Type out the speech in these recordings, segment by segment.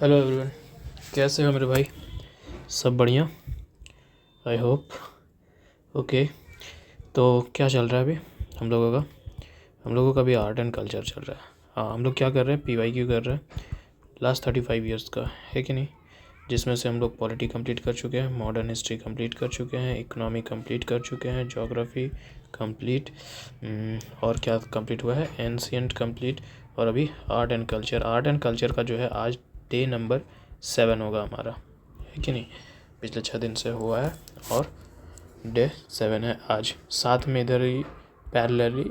Hello everyone, कैसे हो मेरे भाई? सब बढ़िया, आई होप। ओके, तो क्या चल रहा है अभी हम लोगों का भी आर्ट एंड कल्चर चल रहा है। हाँ, हम लोग क्या कर रहे हैं, PYQ कर रहे हैं लास्ट 35 ईयर्स का, है कि नहीं? जिसमें से हम लोग पॉलिटी कंप्लीट कर चुके हैं, मॉडर्न हिस्ट्री कंप्लीट कर चुके हैं, इकोनॉमी कंप्लीट कर चुके हैं, ज्योग्राफी कंप्लीट, और क्या कंप्लीट हुआ है, एंशियंट कंप्लीट, और अभी आर्ट एंड कल्चर का जो है आज डे नंबर 7 होगा हमारा, है कि नहीं? पिछले 6 दिन से हुआ है और डे 7 है आज। साथ में इधर ही पैरेलली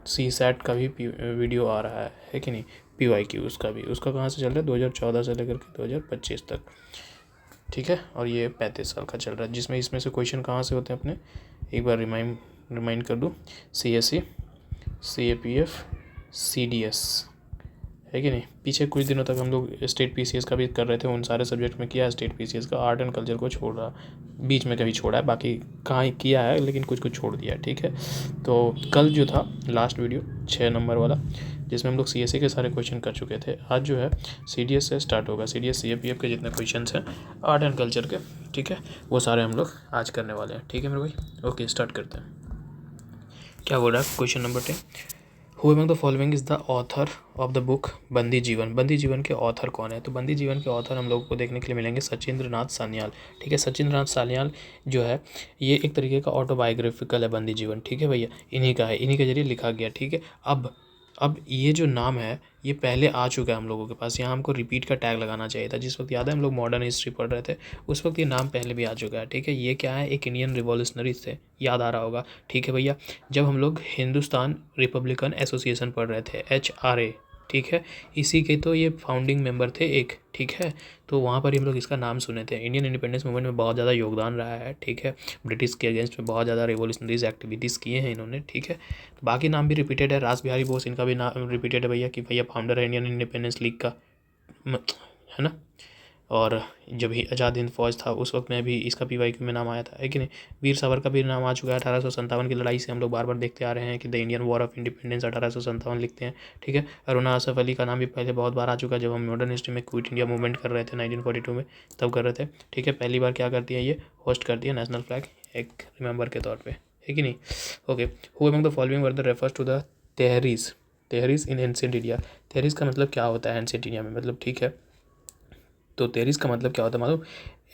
CSAT का भी वीडियो आ रहा है कि नहीं? PYQ उसका कहाँ से चल रहा है, 2014 से लेकर के 2025 तक, ठीक है। और ये 35 साल का चल रहा है, जिसमें इसमें से क्वेश्चन कहाँ से होते हैं अपने, एक बार रिमाइंड कर दूँ। CSE, CAPF, CDS, है कि नहीं? पीछे कुछ दिनों तक हम लोग स्टेट PCS का भी कर रहे थे, उन सारे सब्जेक्ट में किया स्टेट PCS का। आर्ट एंड कल्चर को छोड़ रहा, बीच में कभी छोड़ा है, बाकी कहाँ किया है, लेकिन कुछ कुछ छोड़ दिया है, ठीक है। तो कल जो था लास्ट वीडियो 6 नंबर वाला, जिसमें हम लोग CSE के सारे क्वेश्चन कर चुके थे, आज जो है CDS से स्टार्ट होगा। CDS CAPF के जितने क्वेश्चन हैं आर्ट एंड कल्चर के, ठीक है, वो सारे हम लोग आज करने वाले हैं, ठीक है मेरे भाई? ओके, स्टार्ट करते हैं। क्या बोल रहा है question number 10? Who among the following is the author of the book बंदी जीवन? बंदी जीवन के ऑथर कौन है? तो बंदी जीवन के ऑथर हम लोगों को देखने के लिए मिलेंगे सचिंद्र नाथ सान्याल, ठीक है। सचिंद्र नाथ सान्याल जो है, ये एक तरीके का ऑटोबायोग्राफिकल है बंदी जीवन, ठीक है भैया, इन्हीं का है, इन्हीं के जरिए लिखा गया, ठीक है। अब ये जो नाम है ये पहले आ चुका है हम लोगों के पास, यहाँ हमको रिपीट का टैग लगाना चाहिए था। जिस वक्त याद है हम लोग मॉडर्न हिस्ट्री पढ़ रहे थे, उस वक्त ये नाम पहले भी आ चुका है, ठीक है। ये क्या है, एक इंडियन रिवॉल्यूशनरी थे, याद आ रहा होगा, ठीक है भैया। जब हम लोग हिंदुस्तान रिपब्लिकन एसोसिएशन पढ़ रहे थे, HRA, ठीक है, इसी के तो ये फाउंडिंग मेंबर थे एक, ठीक है। तो वहाँ पर ही हम लोग इसका नाम सुने थे। इंडियन इंडिपेंडेंस मूवमेंट में बहुत ज़्यादा योगदान रहा है, ठीक है। ब्रिटिश के अगेंस्ट में बहुत ज़्यादा रिवॉल्यूशनरीज एक्टिविटीज़ किए हैं इन्होंने, ठीक है। तो बाकी नाम भी रिपीटेड है, रास बिहारी बोस, इनका भी नाम रिपीटेड है भैया, कि भैया फाउंडर है इंडियन इंडिपेंडेंस लीग का, है ना। और जब ही आज़ाद हिंद फौज था उस वक्त में भी इसका PYQ में नाम आया था, है कि नहीं। वीर सावरकर का भी नाम आ चुका है। 1857 की लड़ाई से हम लोग बार बार देखते आ रहे हैं कि the Indian war of independence 1857 लिखते हैं, ठीक है। अरुणा असफ अली का नाम भी पहले बहुत बार आ चुका है, जब हम मॉडर्न हिस्ट्री में क्विट इंडिया मूवमेंट कर रहे थे 1942 में, तब कर रहे थे, ठीक है। पहली बार क्या करती है, ये होस्ट करती है नेशनल फ्लैग एक रिमेंबर के तौर पर, है कि नहीं। Okay, who among the following word refers to the Theris in ancient India? Theris का मतलब क्या होता है एंशिएंट इंडिया में, मतलब, ठीक है। तो तेरीस का मतलब क्या होता है मालूम?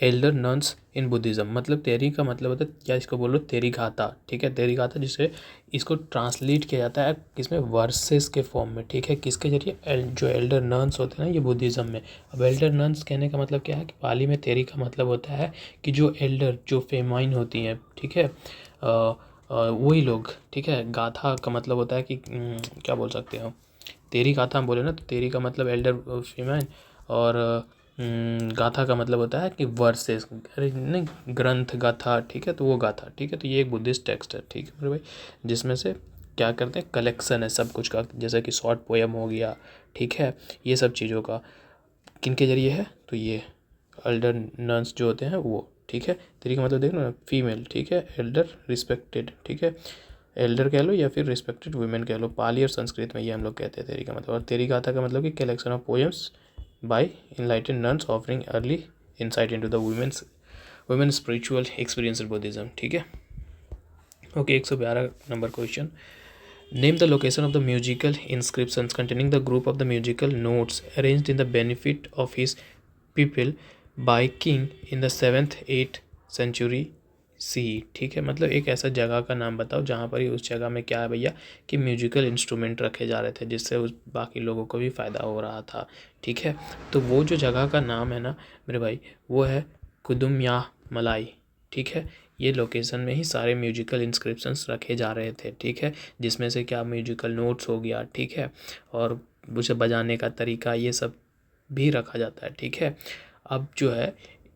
एल्डर नन्स इन बुद्धिज़्म, मतलब तेरी का मतलब होता है, क्या इसको बोल रहे हो, तेरी घाता, ठीक है। तेरी घाता, जिसे इसको ट्रांसलेट किया जाता है किसमें, वर्सेस के फॉर्म में, ठीक है। किसके जरिए, जो एल्डर नन्स होते हैं ना, ये बुद्धिज़्म में। अब एल्डर नन्स कहने का मतलब क्या है, कि पाली में तेरी का मतलब होता है कि जो एल्डर, जो फेमाइन होती हैं, ठीक है, वही लोग, ठीक है। गाथा का मतलब होता है कि क्या बोल सकते हो, तेरी गाथा हम बोले ना, तो तेरी का मतलब एल्डर फेमाइन, और गाथा का मतलब होता है कि वर्सेस, अरे नहीं, ग्रंथ गाथा, ठीक है। तो वो गाथा, ठीक है। तो ये एक बुद्धिस्ट टेक्स्ट है, ठीक है मेरे भाई, जिसमें से क्या करते हैं, कलेक्शन है सब कुछ का, जैसे कि शॉर्ट पोएम हो गया, ठीक है। ये सब चीज़ों का किन के जरिए है, तो ये एल्डर नन्स जो होते हैं वो, ठीक है। तेरी का मतलब देख लो ना, फीमेल, ठीक है। एल्डर रिस्पेक्टेड, ठीक है, एल्डर कह लो या फिर रिस्पेक्टेड वुमेन कह लो, पाली और संस्कृत में ये हम लोग कहते हैं तेरी का मतलब। और तेरी गाथा का मतलब कि collection of poems by enlightened nuns offering early insight into the women spiritual experience in Buddhism, ठीक है। Okay, 112 number question. Name the location of the musical inscriptions containing the group of the musical notes arranged in the benefit of his people by king in the 7th-8th century C, ठीक है। मतलब एक ऐसा जगह का नाम बताओ जहाँ पर ही, उस जगह में क्या है भैया, कि म्यूजिकल इंस्ट्रूमेंट रखे जा रहे थे, जिससे उस बाकी लोगों को भी फ़ायदा हो रहा था, ठीक है। तो वो जो जगह का नाम है ना मेरे भाई, वो है कुदुम मलाई, ठीक है। ये लोकेशन में ही सारे म्यूजिकल इंस्क्रिप्शंस रखे जा रहे थे, ठीक है। जिसमें से क्या, म्यूजिकल नोट्स हो गया, ठीक है, और उसे बजाने का तरीका, ये सब भी रखा जाता है, ठीक है। अब जो है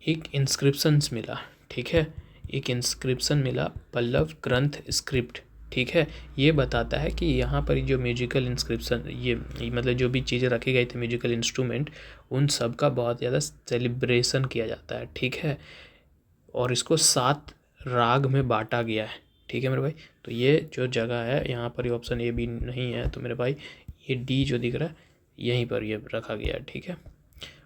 एक इंस्क्रिप्शंस मिला, ठीक है, एक इंस्क्रिप्शन मिला, पल्लव ग्रंथ स्क्रिप्ट, ठीक है। ये बताता है कि यहाँ पर जो म्यूजिकल इंस्क्रिप्शन, ये मतलब जो भी चीज़ें रखी गई थी म्यूजिकल इंस्ट्रूमेंट, उन सब का बहुत ज़्यादा सेलिब्रेशन किया जाता है, ठीक है। और इसको 7 राग में बांटा गया है, ठीक है मेरे भाई। तो ये जो जगह है, यहाँ पर ऑप्शन ए भी नहीं है, तो मेरे भाई ये डी जो दिख रहा है यहीं पर ये रखा गया है, ठीक है।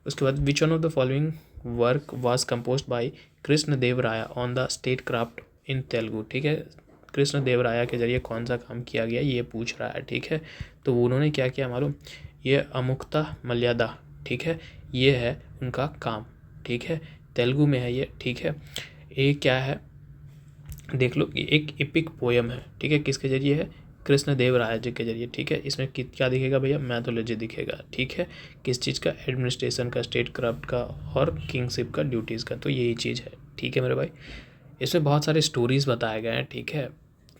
उसके बाद which one of the following work was composed by Krishna Deva Raya on the statecraft in Telugu, ठीक है। कृष्ण देव राया के जरिए कौन सा काम किया गया ये पूछ रहा है, ठीक है। तो उन्होंने क्या किया मालूम, ये अमुक्ता मर्यादा, ठीक है, ये है उनका काम, ठीक है। तेलुगु में है ये, ठीक है। ये क्या है देख लो, कि एक एपिक पोयम है, ठीक है। किसके जरिए है, कृष्ण देव राय जी के जरिए, ठीक है। इसमें क्या दिखेगा भैया, मैथोलॉजी दिखेगा, ठीक है। किस चीज़ का, एडमिनिस्ट्रेशन का, स्टेट क्राफ्ट का और किंगशिप का, ड्यूटीज़ का, तो यही चीज़ है, ठीक है मेरे भाई। इसमें बहुत सारे स्टोरीज़ बताए गए हैं, ठीक है।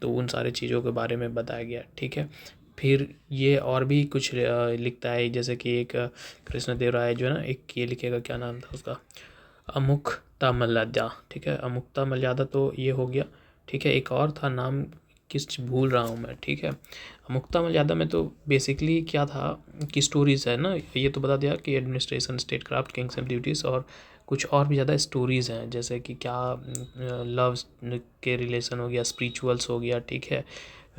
तो उन सारी चीज़ों के बारे में बताया गया, ठीक है। फिर ये और भी कुछ लिखता है, जैसे कि एक कृष्ण देव राय जो है ना, एक ये लिखेगा, क्या नाम था उसका, अमुक्ता मर्यादा, ठीक है। अमुक्ता मर्यादा तो ये हो गया, ठीक है। एक और था नाम, किस भूल रहा हूँ मैं, ठीक है। अमुक्ता मर्यादा में तो बेसिकली क्या था कि स्टोरीज़ है ना, ये तो बता दिया कि administration, state craft, Kings and duties, और कुछ और भी ज़्यादा स्टोरीज़ हैं, जैसे कि क्या लव के रिलेशन हो गया, स्पिरिचुअल्स हो गया, ठीक है।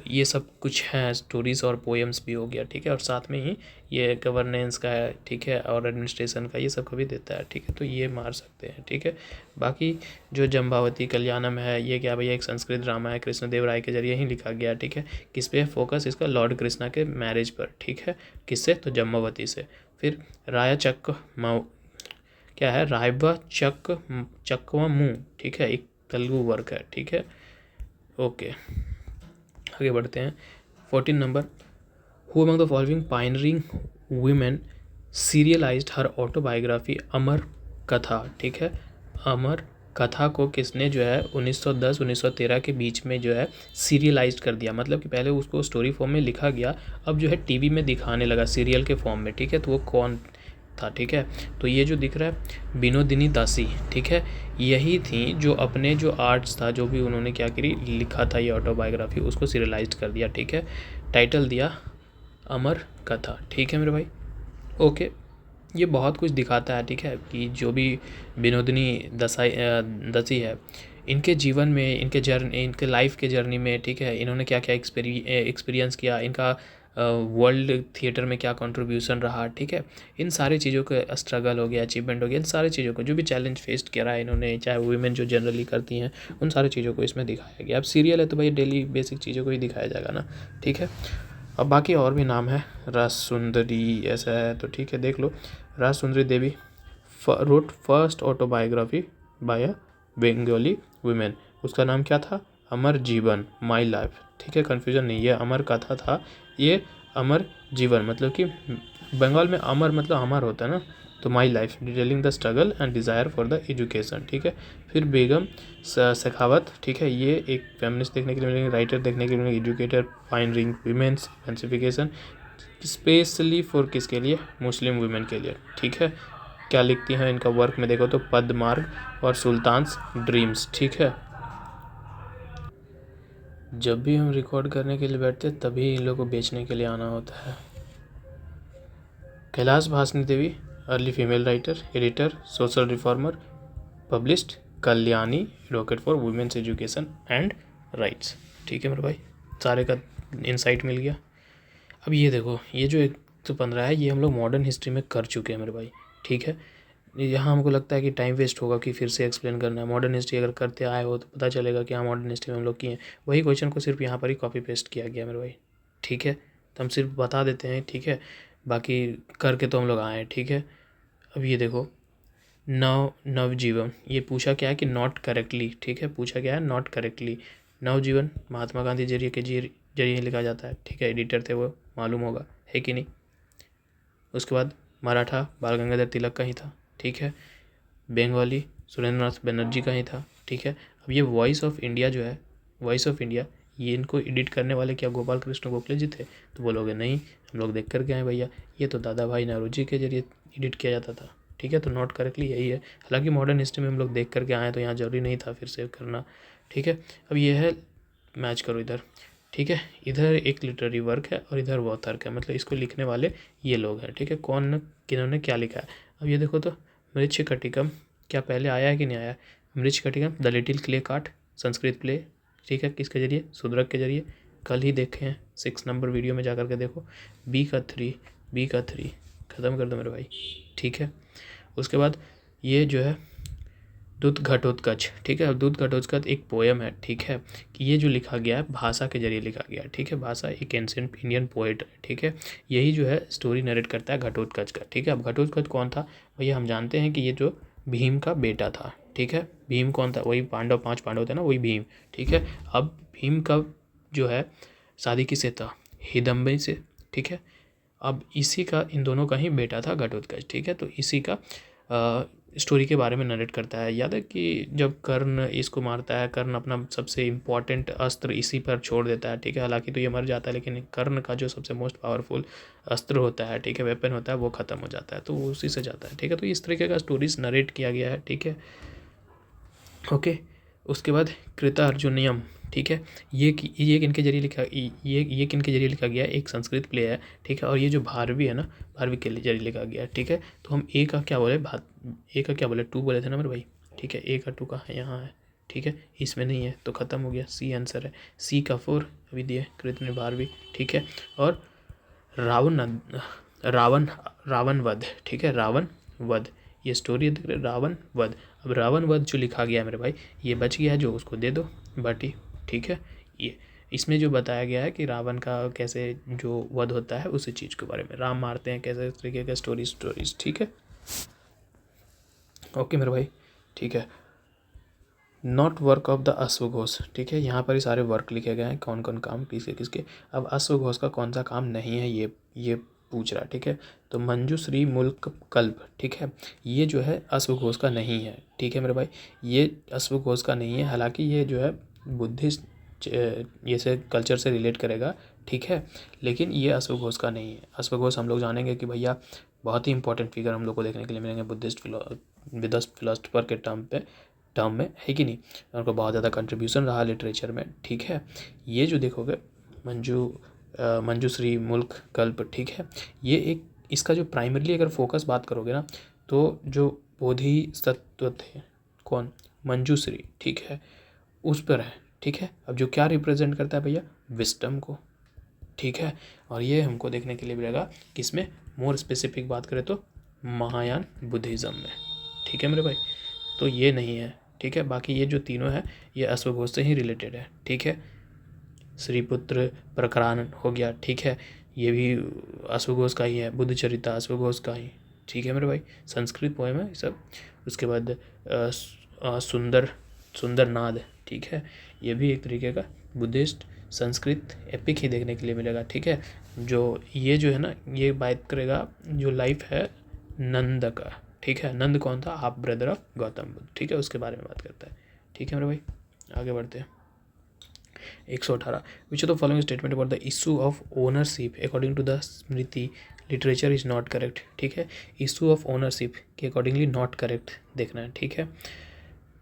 ये सब कुछ हैं, स्टोरीज़ और पोएम्स भी हो गया, ठीक है। और साथ में ही ये गवर्नेंस का है, ठीक है, और एडमिनिस्ट्रेशन का, ये सब का भी देता है, ठीक है। तो ये मार सकते हैं, ठीक है। बाकी जो जम्बावती कल्याणम है, ये क्या भैया, एक संस्कृत ड्रामा है, कृष्णदेव राय के जरिए ही लिखा गया, ठीक है। किस पे फोकस इसका, लॉर्ड कृष्णा के मैरिज पर, ठीक है। किससे, तो जम्बावती से। फिर राया चक क्या है, रायबा चकवा मुँह, ठीक है, एक तेलुगु वर्क है, ठीक है। ओके, आगे बढ़ते हैं। 14 number, who among the following pioneering women serialised her autobiography Amar Katha, ठीक है। अमर कथा को किसने जो है 1910-1913 के बीच में जो है सीरियलाइज्ड कर दिया, मतलब कि पहले उसको स्टोरी फॉर्म में लिखा गया, अब जो है टीवी में दिखाने लगा सीरियल के फॉर्म में, ठीक है। तो वो कौन था, ठीक है। तो ये जो दिख रहा है विनोदिनी दासी, ठीक है, यही थी जो अपने जो आर्ट्स था, जो भी उन्होंने क्या करी, लिखा था ये ऑटोबायोग्राफी, उसको सीरियलाइज्ड कर दिया, ठीक है। टाइटल दिया अमर कथा, ठीक है मेरे भाई। ओके, ये बहुत कुछ दिखाता है, ठीक है, कि जो भी विनोदिनी दसी है, इनके जीवन में, इनके लाइफ के जर्नी में, ठीक है, इन्होंने क्या क्या एक्सपीरियंस किया, इनका वर्ल्ड थिएटर में क्या कंट्रीब्यूशन रहा, ठीक है। इन सारी चीज़ों का स्ट्रगल हो गया, अचीवमेंट हो गया, इन सारी चीज़ों को जो भी चैलेंज फेस किया है इन्होंने, चाहे वुमेन जो जनरली करती हैं, उन सारी चीज़ों को इसमें दिखाया गया। अब सीरियल है तो भाई डेली बेसिक चीज़ों को ही दिखाया जाएगा ना, ठीक है। अब बाकी और भी नाम है, राज सुंदरी ऐसा है, तो ठीक है, देख लो। राज सुंदरी देवी रोट फर्स्ट ऑटोबायोग्राफी बाय अ बंगाली वुमेन, उसका नाम क्या था, अमर जीवन, माई लाइफ, ठीक है। कन्फ्यूजन नहीं, ये अमर कथा था, ये अमर जीवन, मतलब कि बंगाल में अमर मतलब अमर होता है ना, तो my life detailing the struggle and desire for the education, ठीक है। फिर बेगम शेखावत, ठीक है, ये एक फेमिनिस्ट देखने के लिए मिलेंगे, राइटर देखने के लिए मिलेंगे, educator, pioneering women's emancipation, specially for किसके लिए, मुस्लिम वुमेन के लिए, ठीक है। क्या लिखती हैं इनका वर्क में देखो तो, पद्मार्ग और सुल्तान्स ड्रीम्स, ठीक है। जब भी हम रिकॉर्ड करने के लिए बैठते हैं तभी इन लोगों को बेचने के लिए आना होता है। Kailash Bhashini Devi, early female writer, editor, social reformer, published Kalyani, advocate for women's education and rights, ठीक है मेरे भाई, सारे का इंसाइट मिल गया। अब ये देखो, ये जो 115 है, ये हम लोग मॉडर्न हिस्ट्री में कर चुके हैं मेरे भाई, ठीक है। यहाँ हमको लगता है कि टाइम वेस्ट होगा कि फिर से एक्सप्लेन करना है। मॉडर्न हिस्ट्री अगर करते आए हो तो पता चलेगा कि हाँ मॉडर्न हिस्ट्री में हम लोग किए हैं, वही क्वेश्चन को सिर्फ यहाँ पर ही कॉपी पेस्ट किया गया मेरे भाई, ठीक है। तो हम सिर्फ बता देते हैं, ठीक है, बाकी करके तो हम लोग आए हैं, ठीक है। अब ये देखो, नवजीवन, ये पूछा क्या है कि नॉट करेक्टली, ठीक है, पूछा क्या है, नॉट करेक्टली। नवजीवन महात्मा गांधी जरिए लिखा जाता है, ठीक है, एडिटर थे वो, मालूम होगा, है कि नहीं। उसके बाद मराठा बाल गंगाधर तिलक का ही था, ठीक है। बंगाली सुरेंद्रनाथ बनर्जी का ही था, ठीक है। अब ये वॉइस ऑफ इंडिया जो है, वॉइस ऑफ इंडिया, ये इनको एडिट करने वाले क्या गोपाल कृष्ण गोखले जी थे, तो बोलोगे नहीं, हम लोग देख कर के आए भैया, ये तो दादा भाई नौरोजी के जरिए एडिट किया जाता था, ठीक है। तो नॉट करेक्टली यही है, हालांकि मॉडर्न हिस्ट्री में हम लोग देख करके आए तो यहाँ जरूरी नहीं था फिर से करना, ठीक है। अब ये है, मैच करो इधर, ठीक है, इधर एक लिटरेरी वर्क है और इधर वॉथर है, मतलब इसको लिखने वाले ये लोग हैं, ठीक है, कौन किन्होंने क्या लिखा है। अब ये देखो तो, मृच्छकटिकम क्या पहले आया है कि नहीं आया, Mrichchhakatikam the little clay cart, Sanskrit play, ठीक है, किसके जरिए, शूद्रक के जरिए, कल ही देखे हैं 6 नंबर वीडियो में जा कर के देखो। बी का थ्री ख़त्म कर दो मेरे भाई, ठीक है। उसके बाद ये जो है दूत घटोत्कच, ठीक है। अब दूत घटोत्कच एक पोएम है, ठीक है, कि ये जो लिखा गया है भाषा के जरिए लिखा गया है, ठीक है। भाषा एक एंशिएंट इंडियन पोएट है, ठीक है। यही जो है स्टोरी नरेट करता है घटोत्कच का, ठीक है। अब घटोत्कच कौन था भैया, हम जानते हैं कि ये जो भीम का बेटा था, ठीक है। भीम कौन था, वही पांडव, 5 पांडव थे ना, वही भीम, ठीक है। अब भीम का जो है शादी किससे था, हिडम्बी से, ठीक है। अब इसी का, इन दोनों का ही बेटा था घटोत्कच, ठीक है। तो इसी का स्टोरी के बारे में नरेट करता है। याद है कि जब कर्ण इसको मारता है, कर्ण अपना सबसे इम्पॉर्टेंट अस्त्र इसी पर छोड़ देता है, ठीक है। हालांकि तो ये मर जाता है, लेकिन कर्ण का जो सबसे मोस्ट पावरफुल अस्त्र होता है, ठीक है, वेपन होता है, वो ख़त्म हो जाता है, तो वो उसी से जाता है, ठीक है। तो इस तरीके का स्टोरीज नरेट किया गया है, ठीक है, ओके। उसके बाद कृतार्जुनियम, ठीक है, ये किनके जरिए लिखा, ये किनके जरिए लिखा गया है, एक संस्कृत प्ले है, ठीक है। और ये जो भारवी है ना, भारवी के जरिए लिखा गया है, ठीक है। तो हम ए का क्या बोले, ए का क्या बोले, 2 बोले थे ना मेरे भाई, ठीक है। ए का 2 का यहाँ है, ठीक है, इसमें नहीं है तो ख़त्म हो गया, सी आंसर है। सी का 4 अभी दिए कृत ने भारवी, ठीक है। और रावण वध, ठीक है, रावण वध, ये स्टोरी देख रहे, रावण वध। अब रावण वध जो लिखा गया है मेरे भाई, ये बच गया है जो, उसको दे दो बाटी, ठीक है। ये इसमें जो बताया गया है कि रावण का कैसे जो वध होता है उसी चीज़ के बारे में, राम मारते हैं कैसे, इस तरीके का स्टोरीज, ठीक है, ओके मेरे भाई, ठीक है। नॉट वर्क ऑफ द अश्वघोष, ठीक है। यहाँ पर ही सारे वर्क लिखे गए हैं, कौन कौन काम किसके किसके। अब अश्वघोष का कौन सा काम नहीं है, ये पूछ रहा है, ठीक है। तो मंजूश्री मुल्क कल्प, ठीक है, ये जो है अश्वघोष का नहीं है, ठीक है मेरे भाई, ये अश्वघोष का नहीं है। हालांकि ये जो है बुद्धिस्ट ये से कल्चर से रिलेट करेगा, ठीक है, लेकिन ये अश्वघोष का नहीं है। अश्वघोष हम लोग जानेंगे कि भैया बहुत ही इंपॉर्टेंट फिगर हम लोग को देखने के लिए मिलेंगे बुद्धिस्ट फिलोसफर के टर्म में, है कि नहीं। उनको बहुत ज़्यादा कंट्रीब्यूशन रहा लिटरेचर में, ठीक है। ये जो देखोगे मंजूश्री मुल्क कल्प, ठीक है, ये एक, इसका जो प्राइमरली अगर फोकस बात करोगे ना, तो जो बोधिसत्व थे, कौन, मंजूश्री, ठीक है, उस पर है, ठीक है। अब जो क्या रिप्रेजेंट करता है भैया, विस्डम को, ठीक है। और ये हमको देखने के लिए मिलेगा किसमें, मोर स्पेसिफिक बात करें तो महायान बुद्धिज़्म में, ठीक है मेरे भाई। तो ये नहीं है, ठीक है। बाकी ये जो तीनों है ये अश्वघोष से ही रिलेटेड है, ठीक है। श्रीपुत्र प्रकरण हो गया, ठीक है, ये भी अश्वघोष का ही है। बुद्धचरिता अश्वघोष का ही, ठीक है मेरे भाई, संस्कृत पोएम है सब। उसके बाद सुंदर नाद, ठीक है, ये भी एक तरीके का बुद्धिस्ट संस्कृत एपिक ही देखने के लिए मिलेगा, ठीक है। जो ये जो है ना, ये बात करेगा जो लाइफ है नंद का, ठीक है। नंद कौन था, half brother of Gautam Buddha, ठीक है, उसके बारे में बात करता है, ठीक है मेरे भाई। आगे बढ़ते हैं। 118 which of the following statement about the issue of ownership according to the Smriti literature is not correct, ठीक है। इशू ऑफ ओनरशिप के अकॉर्डिंगली नॉट करेक्ट देखना है, ठीक है,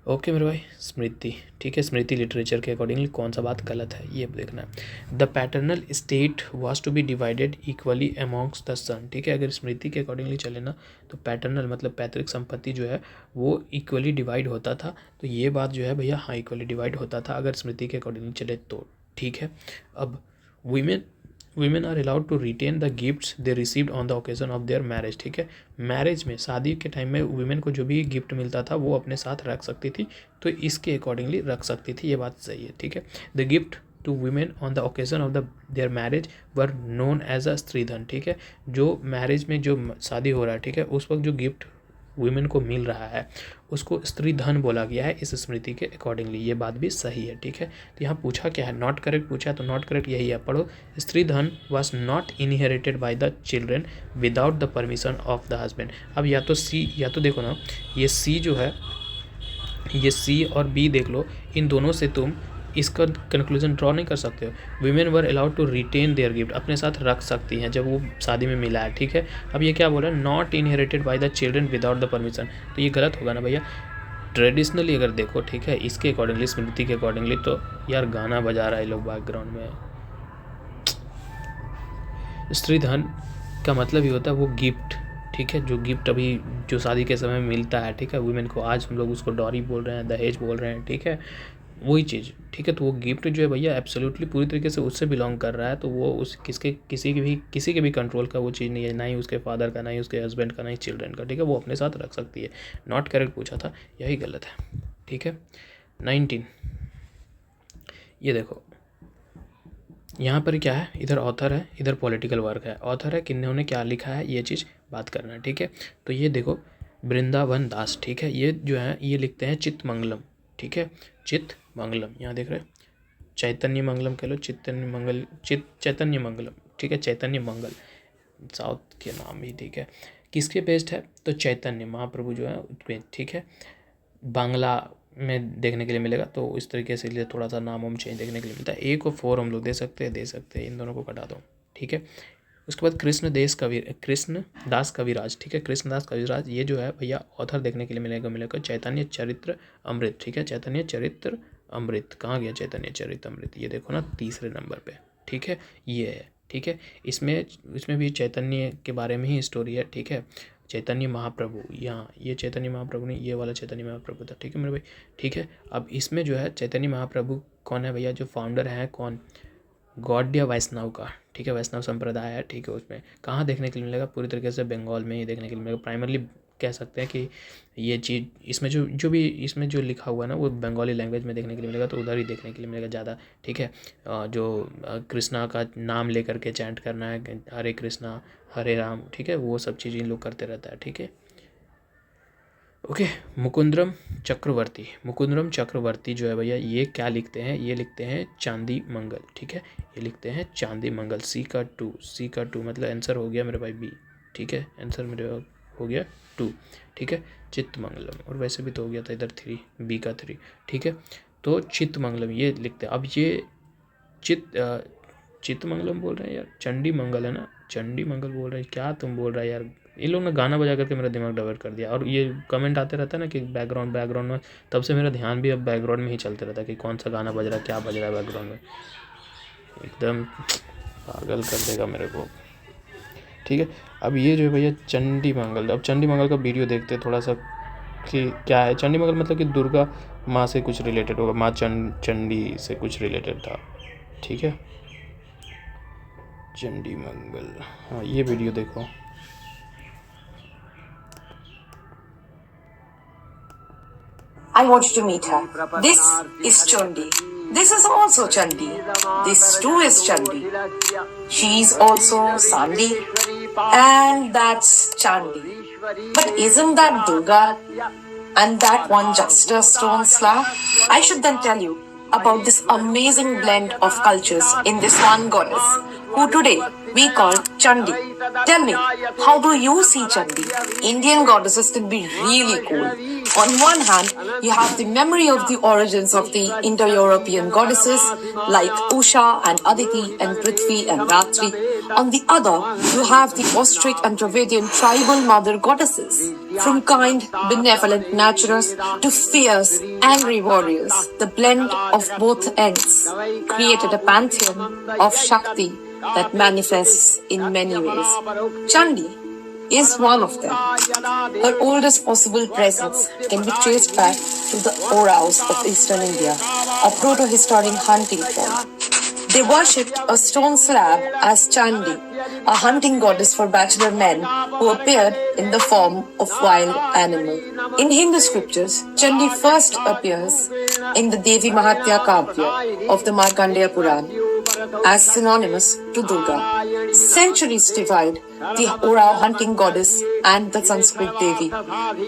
ओके मेरे भाई। स्मृति, ठीक है, स्मृति लिटरेचर के अकॉर्डिंगली कौन सा बात गलत है ये देखना है। The paternal state was to be divided equally amongst the son, ठीक है। अगर स्मृति के अकॉर्डिंगली चले ना, तो पैटर्नल मतलब पैतृक संपत्ति जो है वो इक्वली डिवाइड होता था, तो ये बात जो है भैया हाँ इक्वली डिवाइड होता था अगर स्मृति के अकॉर्डिंगली चले तो, ठीक है। अब women are allowed to retain the gifts they received on the occasion of their marriage, ठीक है। मैरिज में, शादी के टाइम में वीमेन को जो भी गिफ्ट मिलता था वो अपने साथ रख सकती थी, तो इसके अकॉर्डिंगली रख सकती थी, ये बात सही है, ठीक है। The gift to women on the occasion of their marriage were known as a stridhan, ठीक है। जो मैरिज में जो शादी हो रहा है, ठीक है, उस वक्त जो गिफ्ट वुमेन को मिल रहा है उसको स्त्री धन बोला गया है इस स्मृति के अकॉर्डिंगली, ये बात भी सही है, ठीक है। तो यहाँ पूछा क्या है, नॉट करेक्ट पूछा है, तो नॉट करेक्ट यही है, पढ़ो। स्त्री धन was not inherited by the children without the permission of the husband. अब या तो सी, या तो देखो ना, ये सी जो है, ये सी और बी देख लो, इन दोनों से तुम इसका कंक्लूजन ड्रॉ नहीं कर सकते हो। Women were allowed to retain their gift, अपने साथ रख सकती हैं जब वो शादी में मिला है, ठीक है। अब ये क्या बोल रहा है, not inherited by the children without the permission, तो ये गलत होगा ना भैया। ट्रेडिशनली अगर देखो, ठीक है, इसके अकॉर्डिंगली, स्मृति के अकॉर्डिंगली, तो यार गाना बजा रहा है लोग बैकग्राउंड में। स्त्री धन का मतलब ही होता है वो गिफ्ट, ठीक है, जो गिफ्ट अभी जो शादी के समय में मिलता है, ठीक है, वुमेन को। आज हम लोग उसको डॉरी बोल रहे हैं, दहेज बोल रहे हैं, ठीक है। वही चीज़, ठीक है। तो वो गिफ्ट जो है भैया एब्सोल्युटली पूरी तरीके से उससे बिलोंग कर रहा है, तो वो उस किसी के भी कंट्रोल का वो चीज़ नहीं है, ना ही उसके फादर का, ना ही उसके हस्बैंड का, ना ही चिल्ड्रन का, ठीक है। वो अपने साथ रख सकती है। नॉट करेक्ट पूछा था, यही गलत है, ठीक है। 19, ये देखो यहाँ पर क्या है, इधर ऑथर है, इधर पॉलिटिकल वर्क है। ऑथर है किन्होंने क्या लिखा है, ये चीज़ बात करना है, ठीक है। तो ये देखो वृंदावन दास, ठीक है। ये जो है ये लिखते हैं चित्तमंगलम, ठीक है। चित्तमंगलम, यहाँ देख रहे हैं, चैतन्य मंगलम कह लो, चैतन्य मंगलम, ठीक है। चैतन्य मंगल साउथ के नाम ही, ठीक है। किसके बेस्ड है, तो चैतन्य महाप्रभु जो है उसपे, ठीक है। बांग्ला में देखने के लिए मिलेगा, तो इस तरीके से लिए थोड़ा सा नाम हम चेंज देखने के लिए मिलता है। 1 और 4 हम लोग दे सकते हैं, इन दोनों को कटा दो, ठीक है। उसके बाद कृष्ण दास कविराज, ठीक है। कृष्ण दास कविराज, ये जो है भैया ऑथर देखने के लिए मिलेगा चैतन्य चरित्र अमृत, ठीक है। चैतन्य चरित्र अमृत, कहाँ गया चैतन्य चरित्र अमृत, ये देखो ना तीसरे नंबर पे, ठीक है। ये है, ठीक है। इसमें भी चैतन्य के बारे में ही स्टोरी है, ठीक है। चैतन्य महाप्रभु, यहाँ ये चैतन्य महाप्रभु नहीं, ये वाला चैतन्य महाप्रभु था, ठीक है मेरे भाई, ठीक है। अब इसमें जो है चैतन्य महाप्रभु कौन है भैया, जो फाउंडर है कौन, गौड़ीय वैष्णव का, ठीक है। वैष्णव संप्रदाय है, ठीक है। उसमें कहाँ देखने के लिए मिलेगा, पूरी तरीके से बंगाल में ही देखने के लिए मिलेगा। प्राइमरली कह सकते हैं कि ये चीज़ इसमें इसमें जो लिखा हुआ है ना, वो बंगाली लैंग्वेज में देखने के लिए मिलेगा, तो उधर ही देखने के लिए मिलेगा ज़्यादा, ठीक है। जो कृष्णा का नाम लेकर के चैंट करना है, हरे कृष्णा हरे राम, ठीक है, वो सब चीज़ इन लोग करते रहता है, ठीक है। ओके, मुकुंदरम चक्रवर्ती जो है भैया, ये क्या लिखते हैं, ये लिखते हैं चांदी मंगल, ठीक है। ये लिखते हैं चांदी मंगल, सी का 2 मतलब आंसर हो गया मेरे भाई बी, ठीक है। आंसर मेरे हो गया 2, ठीक है। चित्तमंगलम, और वैसे भी तो हो गया था इधर 3, बी का 3, ठीक है। तो चित्तमंगलम ये लिखते हैं। अब ये चित्तमंगलम बोल रहे हैं यार, चंडी मंगल है ना, चंडी मंगल बोल रहे हैं, क्या तुम बोल रहा है यार। ये लोग ने गाना बजा करके मेरा दिमाग डाइवर्ट कर दिया, और ये कमेंट आते रहता है ना कि बैकग्राउंड में, तब से मेरा ध्यान भी अब बैकग्राउंड में ही चलते रहता है कि कौन सा गाना बज रहा है, क्या बज रहा है बैकग्राउंड में, एकदम पागल कर देगा मेरे को, ठीक है। अब ये जो है भैया चंडी मंगल, अब चंडी मंगल का वीडियो देखते हैं थोड़ा सा कि क्या है। चंडी मंगल मतलब कि दुर्गा माँ से कुछ रिलेटेड होगा, माँ चंडी से कुछ रिलेटेड था, ठीक है। चंडी मंगल, हाँ ये वीडियो देखो। I want you to meet her. This is Chandi. This is also Chandi. This too is Chandi. She's also Sandi. And that's Chandi. But isn't that Durga? And that one just a stone slab? I should then tell you about this amazing blend of cultures in this one goddess, who today we call Chandi. Tell me, how do you see Chandi? Indian goddesses can be really cool. On one hand, you have the memory of the origins of the Indo-European goddesses like Usha and Aditi and Prithvi and Ratri. On the other, you have the Austric and Dravidian tribal mother goddesses. From kind, benevolent naturers to fierce, angry warriors, the blend of both ends created a pantheon of Shakti that manifests in many ways. Chandi is one of them. Her oldest possible presence can be traced back to the Oraos of eastern India, a proto-historic hunting form. They worshipped a stone slab as Chandi, a hunting goddess for bachelor men who appeared in the form of wild animal. In Hindu scriptures, Chandi first appears in the Devi Mahatya Kavya of the Markandeya Purana as synonymous to Durga. Centuries divide the Orao hunting goddess and the Sanskrit Devi,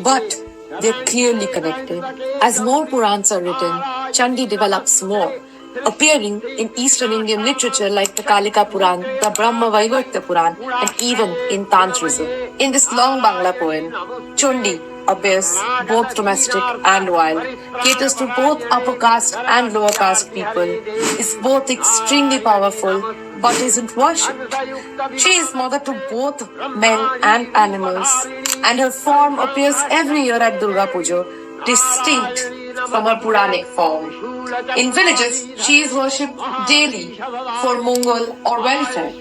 but they're clearly connected. As more Purans are written, Chandi develops more, appearing in Eastern Indian literature like the Kalika Puran, the Brahma Vaivarta Puran, and even in Tantrism. In this long Bangla poem, Chandi appears both domestic and wild, caters to both upper caste and lower caste people, is both extremely powerful but isn't worshipped. She is mother to both men and animals, and her form appears every year at Durga Puja, distinct from her Puranic form. In villages, she is worshipped daily for Mongol or welfare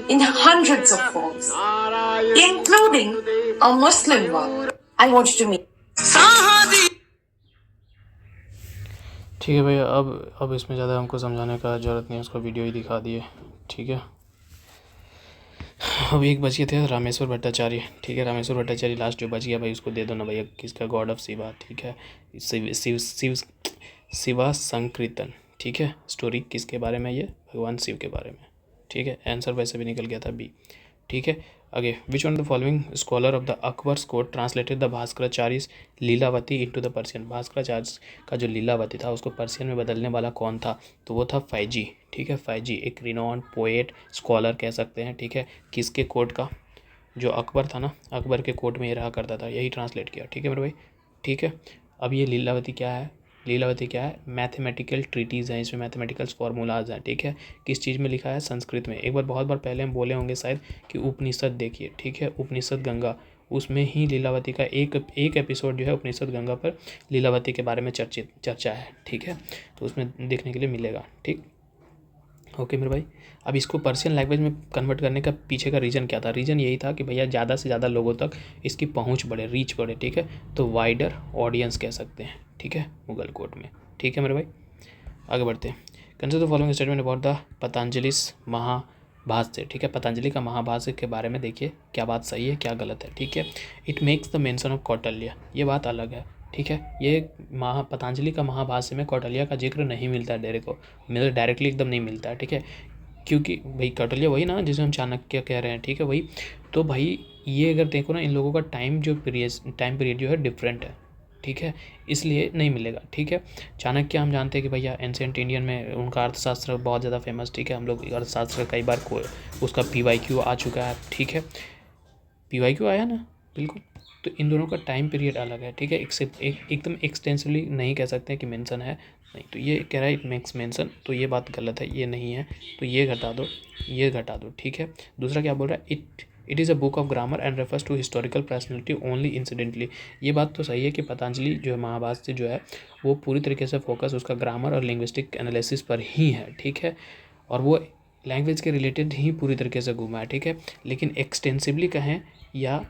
in hundreds of forms, including a Muslim one. I want you to meet. ठीक है भैया, अब इसमें ज़्यादा हमको समझाने का ज़रूरत नहीं है, उसका वीडियो ही दिखा दिए। ठीक है, अब 1 बज गए थे। रामेश्वर भट्टाचार्य, ठीक है, रामेश्वर भट्टाचार्य लास्ट जो बच गया भाई उसको दे दो ना भैया, किसका, गॉड ऑफ शिवा, ठीक है, शिवा संकीर्तन, ठीक है। स्टोरी किसके बारे में, ये भगवान शिव के बारे में, ठीक है। आंसर वैसे भी निकल गया था बी, ठीक है। आगे, which one the following scholar of the Akbar's court translated the Bhaskaracharya Lilavati into the Persian. Bhaskaracharya का जो लीलावती था उसको पर्सियन में बदलने वाला कौन था, तो वो था फैजी, ठीक है। फैजी एक रिनॉन्ड पोएट, स्कॉलर कह सकते हैं, ठीक है। किसके कोर्ट का, जो अकबर था ना, अकबर के कोर्ट में ये रहा करता था, यही ट्रांसलेट किया, ठीक है मेरे भाई, ठीक है। अब ये लीलावती क्या है, लीलावती क्या है, मैथमेटिकल ट्रीटीज़ हैं, इसमें मैथमेटिकल फार्मूलाज हैं, ठीक है। किस चीज़ में लिखा है, संस्कृत में। एक बार बहुत बार पहले हम बोले होंगे शायद कि उपनिषद देखिए, ठीक है, उपनिषद गंगा, उसमें ही लीलावती का एक एपिसोड जो है उपनिषद गंगा पर लीलावती के बारे में चर्चा है, ठीक है। तो उसमें देखने के लिए मिलेगा, ठीक, ओके मेरे भाई। अब इसको पर्शियन लैंग्वेज में कन्वर्ट करने का पीछे का रीज़न क्या था, रीज़न यही था कि भैया ज़्यादा से ज़्यादा लोगों तक इसकी पहुंच बढ़े, रीच बढ़े, ठीक है। तो वाइडर ऑडियंस कह सकते हैं, ठीक है, मुगल कोर्ट में, ठीक है मेरे भाई। आगे बढ़ते हैं। Consider the following statement about the Patanjali's Mahabhashya, ठीक है। पतंजलि का महाभाष्य के बारे में देखिए क्या बात सही है क्या गलत है, ठीक है। It makes the mention of Kautilya, ये बात अलग है, ठीक है। ये पतंजलि का महाभाष्य में कौटिल्य का जिक्र नहीं मिलता है डायरेक्टली एकदम नहीं मिलता है, ठीक है। क्योंकि भाई कौटिल्य वही ना जिसे हम चाणक्य कह रहे हैं, ठीक है, वही। तो भाई ये अगर देखो ना, इन लोगों का टाइम पीरियड जो है डिफरेंट है, ठीक है, इसलिए नहीं मिलेगा, ठीक है। चाणक्य हम जानते हैं कि भैया एंशिएंट इंडियन में उनका अर्थशास्त्र बहुत ज़्यादा फेमस, ठीक है। हम लोग अर्थशास्त्र कई बार उसका PYQ आ चुका है, ठीक है, PYQ आया ना, बिल्कुल। तो इन दोनों का टाइम पीरियड अलग है, ठीक है। एकदम एक्सटेंसिवली नहीं कह सकते कि मेंशन है, नहीं। तो ये कह रहा है इट मेक्स मेंशन, तो ये बात गलत है, ये नहीं है, तो ये घटा दो, ये घटा दो, ठीक है। दूसरा क्या बोल रहा है, it is a book of grammar and refers to historical personality only incidentally. ये बात तो सही है कि पतंजलि जो है महाभाष्य जो है वो पूरी तरीके से फोकस उसका ग्रामर और लिंग्विस्टिक एनालिसिस पर ही है, ठीक है। और वो लैंग्वेज के रिलेटेड ही पूरी तरीके से घूमा है, ठीक है। लेकिन एक्सटेंसिवली कहें या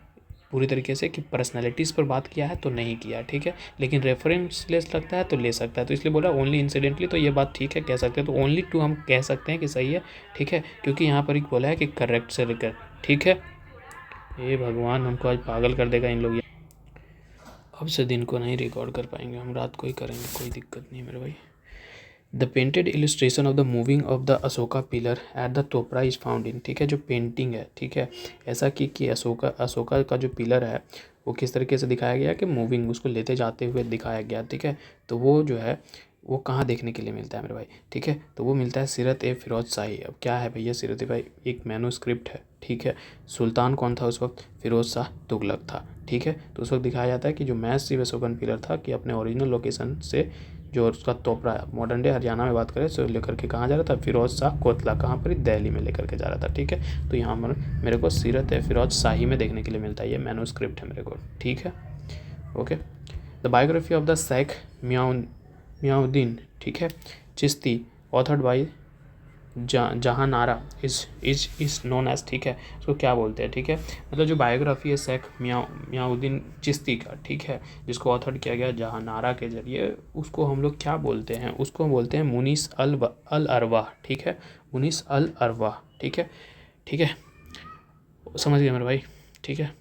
पूरी तरीके से कि पर्सनैलिटीज़ पर बात किया है तो नहीं किया है, ठीक है। लेकिन रेफरेंस ले सकता है तो ले सकता है, तो इसलिए बोला ओनली इंसिडेंटली, तो ये बात ठीक है, कह सकते हैं। तो ओनली टू हम कह सकते हैं कि सही है, ठीक है, क्योंकि यहाँ पर एक बोला है कि करेक्ट से लेकर, ठीक है। ये भगवान हमको आज पागल कर देगा इन लोग, अब से दिन को नहीं रिकॉर्ड कर पाएंगे, हम रात को ही करेंगे, कोई दिक्कत नहीं मेरे भाई। The painted illustration of the moving of the Ashoka pillar at the Topra is found in, ठीक है। जो पेंटिंग है, ठीक है, ऐसा कि अशोका का जो पिलर है वो किस तरीके से दिखाया गया कि मूविंग, उसको लेते जाते हुए दिखाया गया, ठीक है। तो वो जो है वो कहाँ देखने के लिए मिलता है मेरे भाई, ठीक है। तो वो मिलता है सीरत ए फिरोज शाही। अब क्या है भैया सीरत ए भाई, एक मैन्युस्क्रिप्ट है, ठीक है। सुल्तान कौन था उस वक्त, फिरोज शाह तुगलक था, ठीक है। तो उस वक्त दिखाया जाता है कि जो मैसिव अशोकन पिलर था कि अपने ओरिजिनल लोकेशन से जो उसका तोपरा मॉडर्न डे हरियाणा में बात करें तो लेकर के कहाँ जा रहा था, फिरोज शाह कोतला, कहाँ पर, दिल्ली में लेकर के जा रहा था, ठीक है। तो यहाँ पर मेरे को सीरत ए फिरोज शाही में देखने के लिए मिलता है, ये मैन्युस्क्रिप्ट है मेरे को, ठीक है, okay. The biography of the Sheikh Muinuddin, ठीक है, Chishti, authored by Jahanara is known as, ठीक है। उसको क्या बोलते हैं, ठीक है, मतलब जो बायोग्राफी है शेख मियाउद्दीन चिश्ती का, ठीक है, जिसको ऑथर किया गया जहानारा के जरिए, उसको हम लोग क्या बोलते हैं, उसको बोलते हैं मुनीस अल अरवाह, ठीक है, मुनीस अल अरवाह, ठीक है, ठीक है, समझ गए मेरे भाई, ठीक है।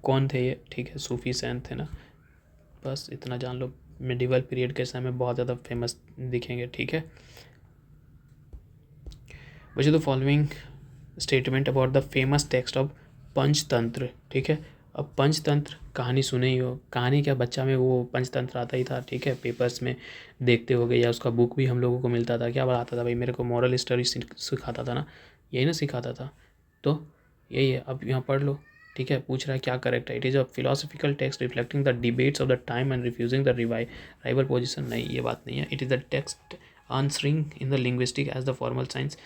कौन थे ये, ठीक है, सूफी सैंत थे ना, बस इतना जान लो। मिडिवल पीरियड के समय बहुत ज़्यादा फेमस दिखेंगे, ठीक है। Which is the following statement about the famous text of Panchatantra, ठीक है। अब पंचतंत्र कहानी सुने ही हो, कहानी क्या, बच्चा में वो पंचतंत्र आता ही था, ठीक है, पेपर्स में देखते हो गए, या उसका बुक भी हम लोगों को मिलता था। क्या बताता था भाई, मेरे को मॉरल स्टडी सिखाता था ना, यही ना सिखाता था, तो यही है। अब यहाँ पढ़ लो, ठीक है। पूछ रहा है क्या करेक्ट है, it is a philosophical text reflecting the debates of the time and refusing the rival position, नहीं ये बात नहीं है। It is the text answering in the linguistic as the formal science,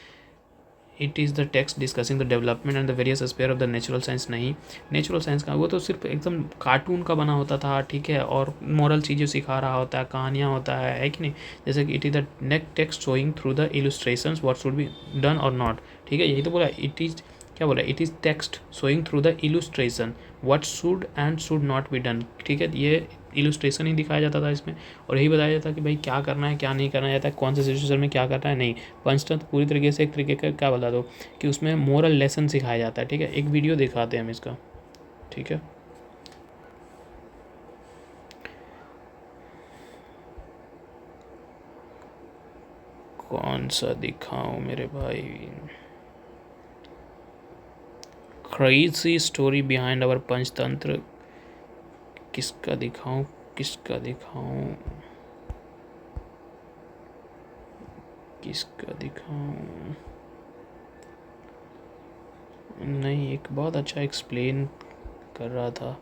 it is the text discussing the development and the various aspire of the natural science, नहीं। Natural science का वो तो सिर्फ एकदम कार्टून का बना होता था, ठीक है, और मॉरल चीज़ें सिखा रहा होता है, कहानियाँ होता है कि नहीं। जैसे कि it is the next text showing through the illustrations what should be done और नॉट, ठीक है, यही तो बोला। इट इज़ क्या बोला, it is text showing through the illustration what should and should not be done, ठीक है। ये इलस्ट्रेशन ही दिखाया जाता था इसमें, और यही बताया जाता कि भाई क्या करना है क्या नहीं करना जाता है, कौन से सिचुएशन में क्या करना है नहीं। पंचतंत्र पूरी तरीके से एक तरीके का क्या बता दो कि उसमें मोरल लेसन सिखाया जाता है, ठीक है। एक वीडियो दिखाते हैं हम इसका, ठीक है। कौन सा दिखाऊं मेरे भाई? Crazy story behind our Panchatantra, किसका दिखाऊं किसका दिखाऊं किसका दिखाऊं? नहीं, एक बहुत अच्छा एक्सप्लेन कर रहा था।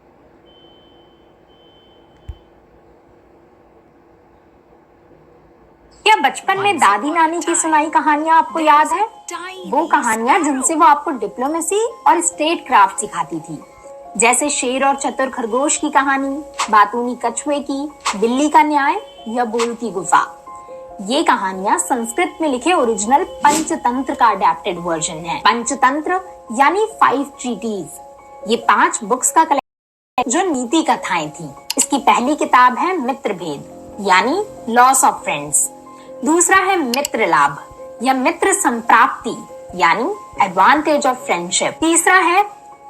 क्या बचपन में दादी नानी की सुनाई कहानियां आपको याद है? वो कहानियां जिनसे वो आपको डिप्लोमेसी और स्टेट क्राफ्ट सिखाती थी, जैसे शेर और चतुर खरगोश की कहानी, बातूनी कछुए की, बिल्ली का न्याय या बोलती गुफा। ये कहानियां संस्कृत में लिखे ओरिजिनल पंचतंत्र का अडेप्टेड वर्जन है। पंचतंत्र यानी 5 ट्रीटीज। ये 5 बुक्स का कलेक्शन जो नीति कथाएं थी। इसकी पहली किताब है मित्र भेद यानी लॉस ऑफ फ्रेंड्स। दूसरा है मित्र लाभ या मित्र संप्राप्ति यानी एडवांटेज ऑफ फ्रेंडशिप। तीसरा है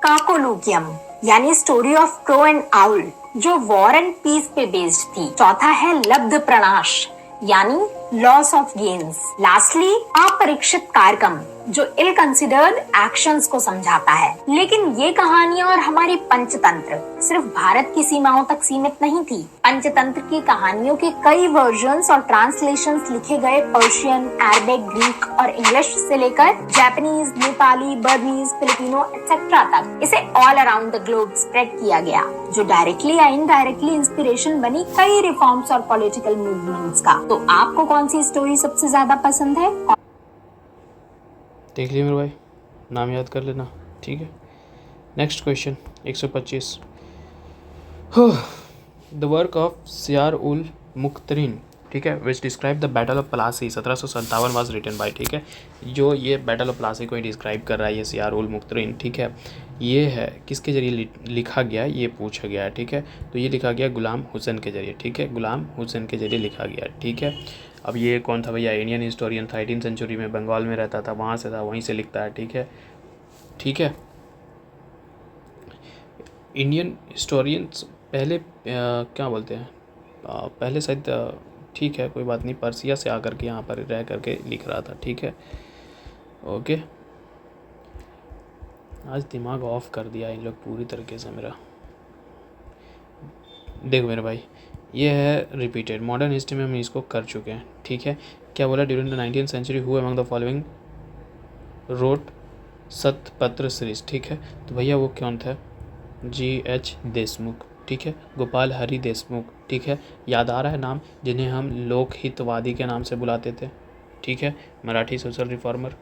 काकोलुकियम यानी story of crow and owl जो वॉर एंड पीस पे बेस्ड थी। चौथा है लब्ध प्रणाश यानी लॉस ऑफ गेन्स। लास्टली अपरीक्षित कारकम जो इल कंसिडर्ड एक्शंस को समझाता है। लेकिन ये कहानियां और हमारी पंचतंत्र सिर्फ भारत की सीमाओं तक सीमित नहीं थी। पंचतंत्र की कहानियों के कई वर्जन्स और ट्रांसलेशंस लिखे गए पर्शियन, अरबिक, ग्रीक और इंग्लिश से लेकर Japanese, Nepali, Burmese, Filipino etcetera तक इसे all around the globe spread किया गया, जो डायरेक्टली या इनडायरेक्टली इंस्पिरेशन बनी कई रिफॉर्म्स और पॉलिटिकल मूवमेंट्स का। तो आपको कौन सी स्टोरी सबसे ज्यादा पसंद है? देख लिया मेरे भाई, नाम याद कर लेना, ठीक है। Next question 125। The work of Siyar ul Mutakherin, ठीक है, which describe the battle of Plassey 1757 was written by, ठीक है। जो ये बैटल ऑफ प्लासी को ही डिस्क्राइब कर रहा है ये सियार उल मुख्तरीन, ठीक है। ये है किसके जरिए लिखा गया, ये पूछा गया है, ठीक है। तो ये लिखा गया गुलाम हुसैन के जरिए, ठीक है, गुलाम हुसैन के जरिए लिखा गया, ठीक है। अब ये कौन था भैया? इंडियन हिस्टोरियन था, 18वीं सेंचुरी में बंगाल में रहता था, वहाँ से था, वहीं से लिखता है, ठीक है, ठीक है। इंडियन हिस्टोरियंस पहले क्या बोलते हैं, पहले शायद ठीक है कोई बात नहीं, पर्सिया से आकर के यहाँ पर रह करके लिख रहा था, ठीक है, ओके। आज दिमाग ऑफ कर दिया इन लोग पूरी तरीके से मेरा। देखो मेरे भाई, ये है रिपीटेड, मॉडर्न हिस्ट्री में हम इसको कर चुके हैं, ठीक है। क्या बोला? During the 19th century who among the following wrote Satpatra series, ठीक है। तो भैया वो कौन था? G.H. देशमुख, ठीक है, गोपाल हरि देशमुख, ठीक है। याद आ रहा है नाम, जिन्हें हम लोकहितवादी के नाम से बुलाते थे, ठीक है। मराठी सोशल रिफॉर्मर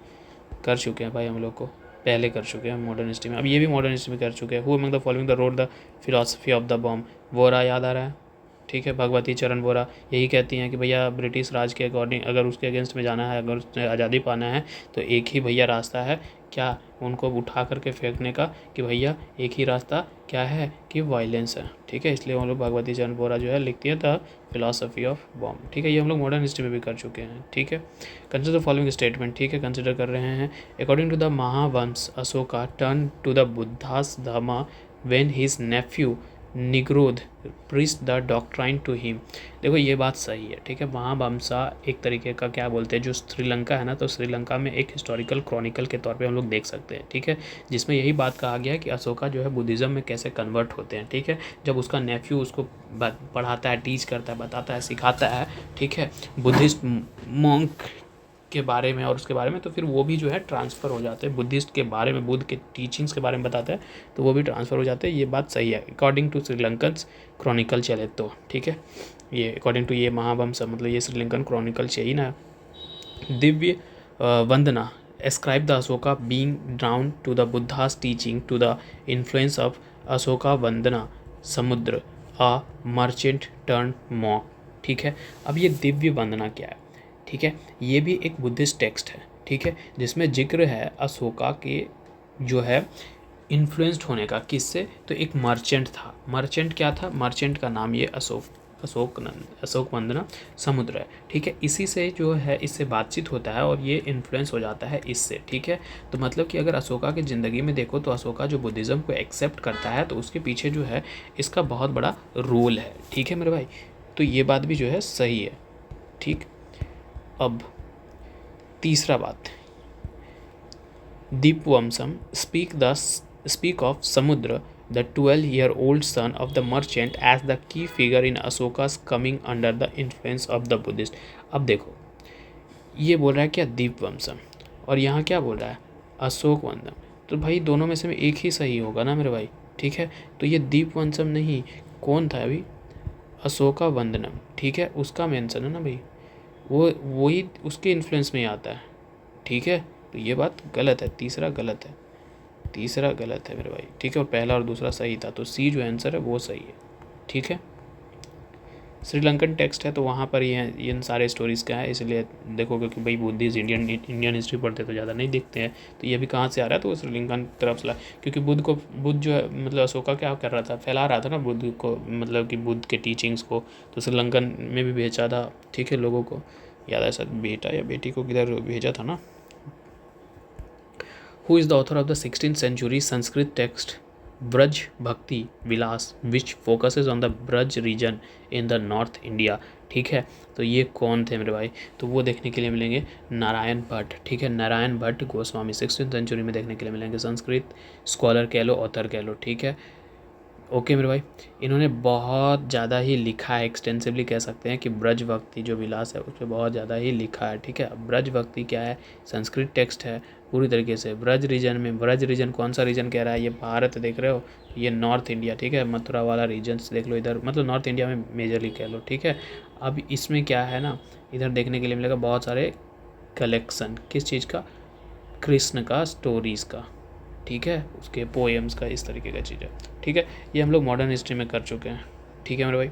कर चुके हैं भाई, हम लोग को पहले कर चुके हैं मॉडर्न हिस्ट्री में, अब ये भी मॉडर्न हिस्ट्री में कर चुके हैं। Who among the following the road the philosophy of the bomb, Vora याद आ रहा है, ठीक है। भगवती चरण वोरा यही कहती हैं कि भैया ब्रिटिश राज के अकॉर्डिंग अगर उसके अगेंस्ट में जाना है, अगर उसने आज़ादी पाना है तो एक ही भैया रास्ता है, क्या? उनको उठा करके फेंकने का, कि भैया एक ही रास्ता क्या है कि वायलेंस है, ठीक है। इसलिए हम लोग भगवती चरण वोरा जो है लिखती है द फिलॉसफी ऑफ बॉम्ब, ठीक है। ये हम लोग मॉडर्न हिस्ट्री में भी कर चुके हैं, ठीक है। कंसिडर द फॉलोइंग स्टेटमेंट, ठीक है, कंसिडर कर रहे हैं। According to the Mahavamsa Ashoka turn to the Buddha's Dharma when his nephew Nigrodha priest the doctrine to him. देखो ये बात सही है, ठीक है। महावंशा एक तरीके का क्या बोलते हैं, जो श्रीलंका है ना, तो श्रीलंका में एक हिस्टोरिकल क्रॉनिकल के तौर पे हम लोग देख सकते हैं, ठीक है, जिसमें यही बात कहा गया है कि अशोका जो है बुद्धिज़्म में कैसे कन्वर्ट होते हैं, ठीक है। जब उसका नेफ्यू उसको पढ़ाता है, टीच करता है, बताता है, सिखाता है, ठीक है, बुद्धिस्ट मॉन्क के बारे में और उसके बारे में, तो फिर वो भी जो है ट्रांसफ़र हो जाते हैं बुद्धिस्ट के बारे में, बुद्ध के टीचिंग्स के बारे में बताता है, तो वो भी ट्रांसफ़र हो जाते हैं। ये बात सही है अकॉर्डिंग टू श्रीलंकन क्रॉनिकल चले तो, ठीक है। ये अकॉर्डिंग टू ये महावंश मतलब ये श्रीलंकन क्रॉनिकल चाहिए ना। दिव्य वंदना ascribe the Ashoka being drawn to the Buddha's teaching to the influence of Ashoka Vandana समुद्र a merchant turned monk, ठीक है। अब ये दिव्य वंदना क्या है, ठीक है, ये भी एक बुद्धिस्ट टेक्स्ट है, ठीक है, जिसमें जिक्र है अशोका के जो है इन्फ्लुएंस्ड होने का, किससे, तो एक मर्चेंट था। मर्चेंट क्या था, मर्चेंट का नाम ये अशोक वंदना समुद्र है, ठीक है। इसी से जो है इससे बातचीत होता है और ये इन्फ्लुएंस हो जाता है इससे, ठीक है। तो मतलब कि अगर अशोका की ज़िंदगी में देखो तो अशोका जो बुद्धिज़्म को एक्सेप्ट करता है तो उसके पीछे जो है इसका बहुत बड़ा रोल है, ठीक है मेरे भाई। तो ये बात भी जो है सही है, ठीक। अब तीसरा बात, दीपवंशम speak of Samudra, the 12-year-old son of the merchant, as the key figure in Ashoka's coming under the influence of the Buddhist। अब देखो ये बोल रहा है क्या, दीपवंशम, और यहाँ क्या बोल रहा है, अशोक वंदम। तो भाई दोनों में से में एक ही सही होगा ना मेरे भाई, ठीक है। तो ये दीपवंशम नहीं, कौन था अभी, अशोका वंदनम, ठीक है, उसका मेंशन है ना भाई, वो वही उसके इन्फ्लुएंस में ही आता है, ठीक है। तो ये बात गलत है, तीसरा गलत है, तीसरा गलत है मेरे भाई, ठीक है। और पहला और दूसरा सही था, तो सी जो आंसर है वो सही है, ठीक है। श्रीलंकन टेक्स्ट है तो वहाँ पर ये इन सारे स्टोरीज़ का है, इसलिए देखो क्योंकि भाई बुद्धिस्ट इंडियन हिस्ट्री पढ़ते तो ज़्यादा नहीं देखते हैं, तो ये भी कहाँ से आ रहा है, तो वो श्रीलंकन तरफ से, क्योंकि बुद्ध जो है मतलब अशोका क्या कर रहा था, फैला रहा था ना बुद्ध को, मतलब कि बुद्ध के टीचिंग्स को, तो श्रीलंकन में भी भेजा था, ठीक है, लोगों को याद है, शायद बेटा या बेटी को किधर भेजा था ना। Who is the author of the 16th century Sanskrit text Braj Bhakti Vilas, which focuses on the Braj region in the North India, ठीक है। तो ये कौन थे मेरे भाई, तो वो देखने के लिए मिलेंगे नारायण भट्ट, ठीक है, नारायण भट्ट गोस्वामी 16th सेंचुरी में देखने के लिए मिलेंगे, संस्कृत स्कॉलर कह लो, ऑथर कह लो, ठीक है। ओके मेरे भाई, इन्होंने बहुत ज़्यादा ही लिखा है, एक्सटेंसिवली कह सकते हैं कि ब्रज भक्ति जो विलास है उस पर बहुत ज़्यादा ही लिखा है, ठीक है। ब्रज भक्ति क्या है, संस्कृत टेक्स्ट है पूरी तरीके से, ब्रज रीजन में, ब्रज रीजन कौन सा रीजन कह रहा है, ये भारत देख रहे हो, ये नॉर्थ इंडिया, ठीक है, मथुरा वाला रीजन्स देख लो इधर, मतलब नॉर्थ इंडिया में मेजरली कह लो, ठीक है। अब इसमें क्या है ना, इधर देखने के लिए मिलेगा बहुत सारे कलेक्शन, किस चीज़ का, कृष्ण का, स्टोरीज़ का, ठीक है, उसके पोएम्स का, इस तरीके का चीज़ है, ठीक है। ये हम लोग मॉडर्न हिस्ट्री में कर चुके हैं, ठीक है मेरे भाई,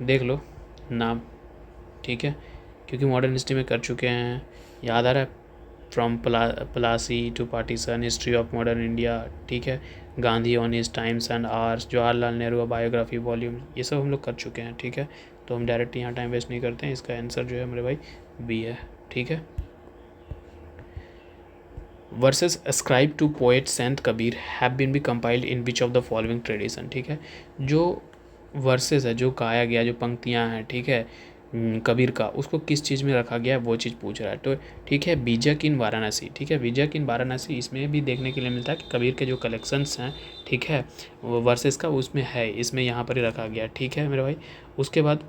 देख लो नाम, ठीक है, क्योंकि मॉडर्न हिस्ट्री में कर चुके हैं, याद आ रहा है, from Plassey to partition, history of modern India, ठीक है, Gandhi on his times and ours, Jawaharlal Nehru biography volume, ये सब हम लोग कर चुके हैं, ठीक है। तो हम डायरेक्ट यहाँ टाइम वेस्ट नहीं करते हैं, इसका आंसर जो है मेरे भाई बी है, ठीक है। Verses ascribed to poet Sant Kabir have been be compiled in which of the following tradition, ठीक है। जो वर्सेस है, जो गाया गया, जो पंक्तियाँ हैं, ठीक है, कबीर का, उसको किस चीज़ में रखा गया है वो चीज़ पूछ रहा है, तो ठीक है, बीजक इन वाराणसी, ठीक है, बीजक इन वाराणसी, इसमें भी देखने के लिए मिलता है कि कबीर के जो कलेक्शंस हैं, ठीक है, वो वर्सेस का उसमें है, इसमें यहाँ पर ही रखा गया, ठीक है मेरे भाई। उसके बाद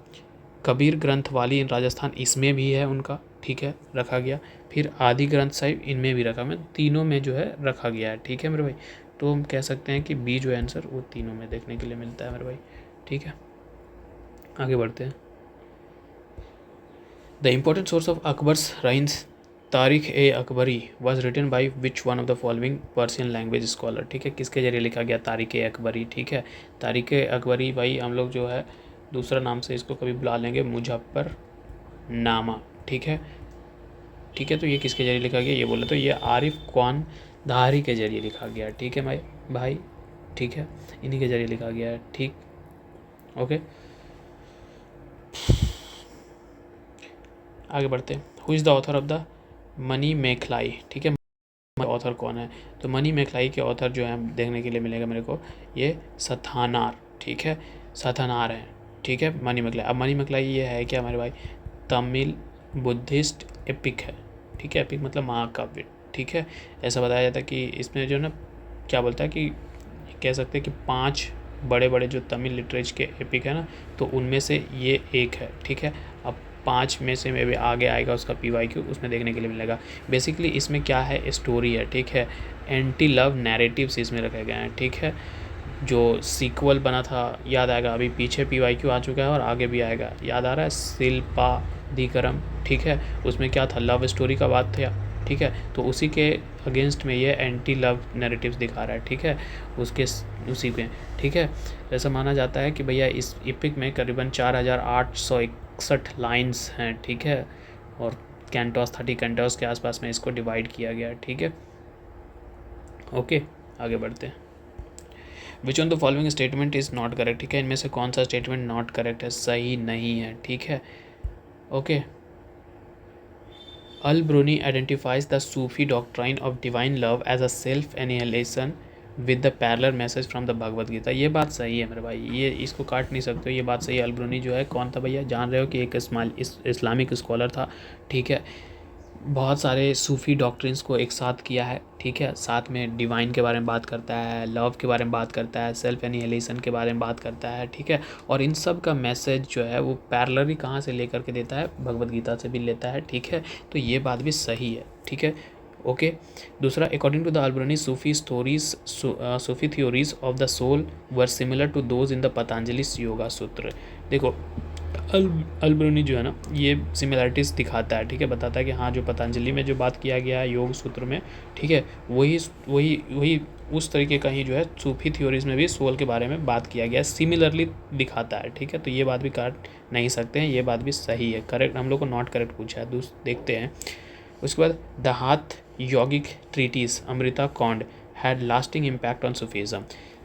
कबीर ग्रंथ वाली इन राजस्थान, इसमें भी है उनका, ठीक है, रखा गया। फिर आदि ग्रंथ साहिब, इनमें भी रखा, मैं तीनों में जो है रखा गया है, ठीक है मेरे भाई। तो हम कह सकते हैं कि बी जो आंसर वो तीनों में देखने के लिए मिलता है मेरे भाई, ठीक है। आगे बढ़ते हैं। The important source of Akbar's reigns Tarikh e Akbari was written by which one of the following Persian language scholar, ठीक है, किसके जरिए लिखा गया तारीख ए अकबरी, ठीक है। तारीख ए अकबरी भाई हम लोग जो है दूसरा नाम से इसको कभी बुला लेंगे, मुजफ्फरनामा, ठीक है, ठीक है। तो ये किसके जरिए लिखा गया, ये बोले तो ये आरिफ खान धारी के जरिए लिखा गया, ठीक है भाई, ठीक है, इन्हीं के जरिए लिखा गया है, ठीक, ओके। आगे बढ़ते हैं। Who is the author of the Manimekalai, ठीक है, ऑथर कौन है, तो मनी मेखलाई के ऑथर जो है देखने के लिए मिलेगा मेरे को, ये सथानार, ठीक है, सथानार है, ठीक है, मनी मेखलाई। अब मनी मेखलाई ये है क्या मेरे भाई, तमिल बुद्धिस्ट एपिक है, ठीक है, एपिक मतलब महाकाव्य, ठीक है। ऐसा बताया जाता है कि इसमें जो ना क्या बोलता है कि कह सकते हैं कि 5 बड़े बड़े जो तमिल लिटरेचर के एपिक है ना, तो उनमें से ये एक है, ठीक है। अब 5 में से में भी आगे आएगा उसका PYQ, उसमें देखने के लिए मिलेगा। बेसिकली इसमें क्या है, स्टोरी है, ठीक है, एंटी लव नैरेटिव्स इसमें रखे गए हैं, ठीक है। जो सीक्वल बना था याद आएगा, अभी पीछे PYQ आ चुका है और आगे भी आएगा, याद आ रहा है, शिल्पाधिकरम, ठीक है, उसमें क्या था, लव स्टोरी का बात था, ठीक है। तो उसी के अगेंस्ट में ये एंटी लव नैरेटिव्स दिखा रहा है, ठीक है, उसके उसी में, ठीक है। ऐसा माना जाता है कि भैया इस एपिक में करीबन 4861 लाइन्स हैं, ठीक है, और कैंटोस 30 कैंटोस के आसपास में इसको डिवाइड किया गया है, ठीक है, ओके। आगे बढ़ते हैं। Which on the following statement is not correct, ठीक है, इनमें से कौन सा स्टेटमेंट नॉट करेक्ट है, सही नहीं है, ठीक है, okay. Al Biruni identifies the Sufi doctrine of divine love as a self annihilation with the parallel message from the Bhagavad Gita. ये बात सही है मेरे भाई, ये इसको काट नहीं सकते हो, ये बात सही है। अल ब्रूनी जो है कौन था भैया, जान रहे हो कि एक इस्लामिक स्कॉलर था, ठीक है, बहुत सारे सूफ़ी डॉक्ट्रिन्स को एक साथ किया है, ठीक है, साथ में डिवाइन के बारे में बात करता है, लव के बारे में बात करता है, सेल्फ एनिहिलेशन के बारे में बात करता है, ठीक है, और इन सब का मैसेज जो है वो पैरेलली कहाँ से लेकर के देता है, भगवद गीता से भी लेता है, ठीक है, तो ये बात भी सही है, ठीक है, ओके। दूसरा, according to the Alberuni Sufi stories Sufi theories of the soul were similar to those in the Patanjali Yoga Sutra. देखो अल्बरूनी जो है ना ये सिमिलरिटीज़ दिखाता है, ठीक है, बताता है कि हाँ जो पतंजलि में जो बात किया गया है योग सूत्र में, ठीक है, वही वही वही उस तरीके का ही जो है सूफी थ्योरीज में भी सोल के बारे में बात किया गया है, सिमिलरली दिखाता है, ठीक है, तो ये बात भी काट नहीं सकते हैं, ये बात भी सही है, करेक्ट, हम लोग को नॉट करेक्ट पूछा है, देखते हैं। उसके बाद the Hatha yogic treatise Amrita Kund had lasting impact on Sufism.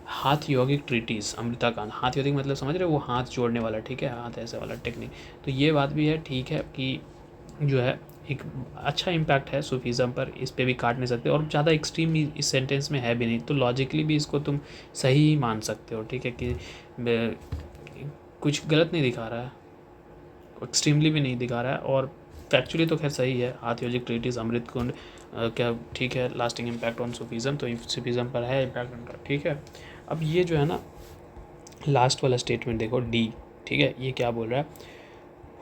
Hatha yogic treatise Amrita कांड, हाथ यौगिक मतलब समझ रहे हो, वो हाथ जोड़ने वाला, ठीक है, हाथ ऐसे वाला टेक्निक, तो ये बात भी है, ठीक है, कि जो है एक अच्छा इम्पैक्ट है सूफीज़म पर, इस पर भी काट नहीं सकते, और ज़्यादा एक्सट्रीम इस सेंटेंस में है भी नहीं, तो लॉजिकली भी इसको तुम सही ही मान सकते हो, ठीक है, कि कुछ गलत नहीं दिखा रहा है, एक्सट्रीमली भी नहीं दिखा रहा है, और फैक्चुअली तो खैर सही है, हाथ यौगिक ट्रीटीज अमृत कुंड क्या, ठीक है, लास्टिंग इम्पैक्ट ऑन सूफीज़म, तो सूफीज़म पर है इम्पैक्ट उनका, ठीक है। अब ये जो है ना लास्ट वाला स्टेटमेंट देखो डी, ठीक है, ये क्या बोल रहा है,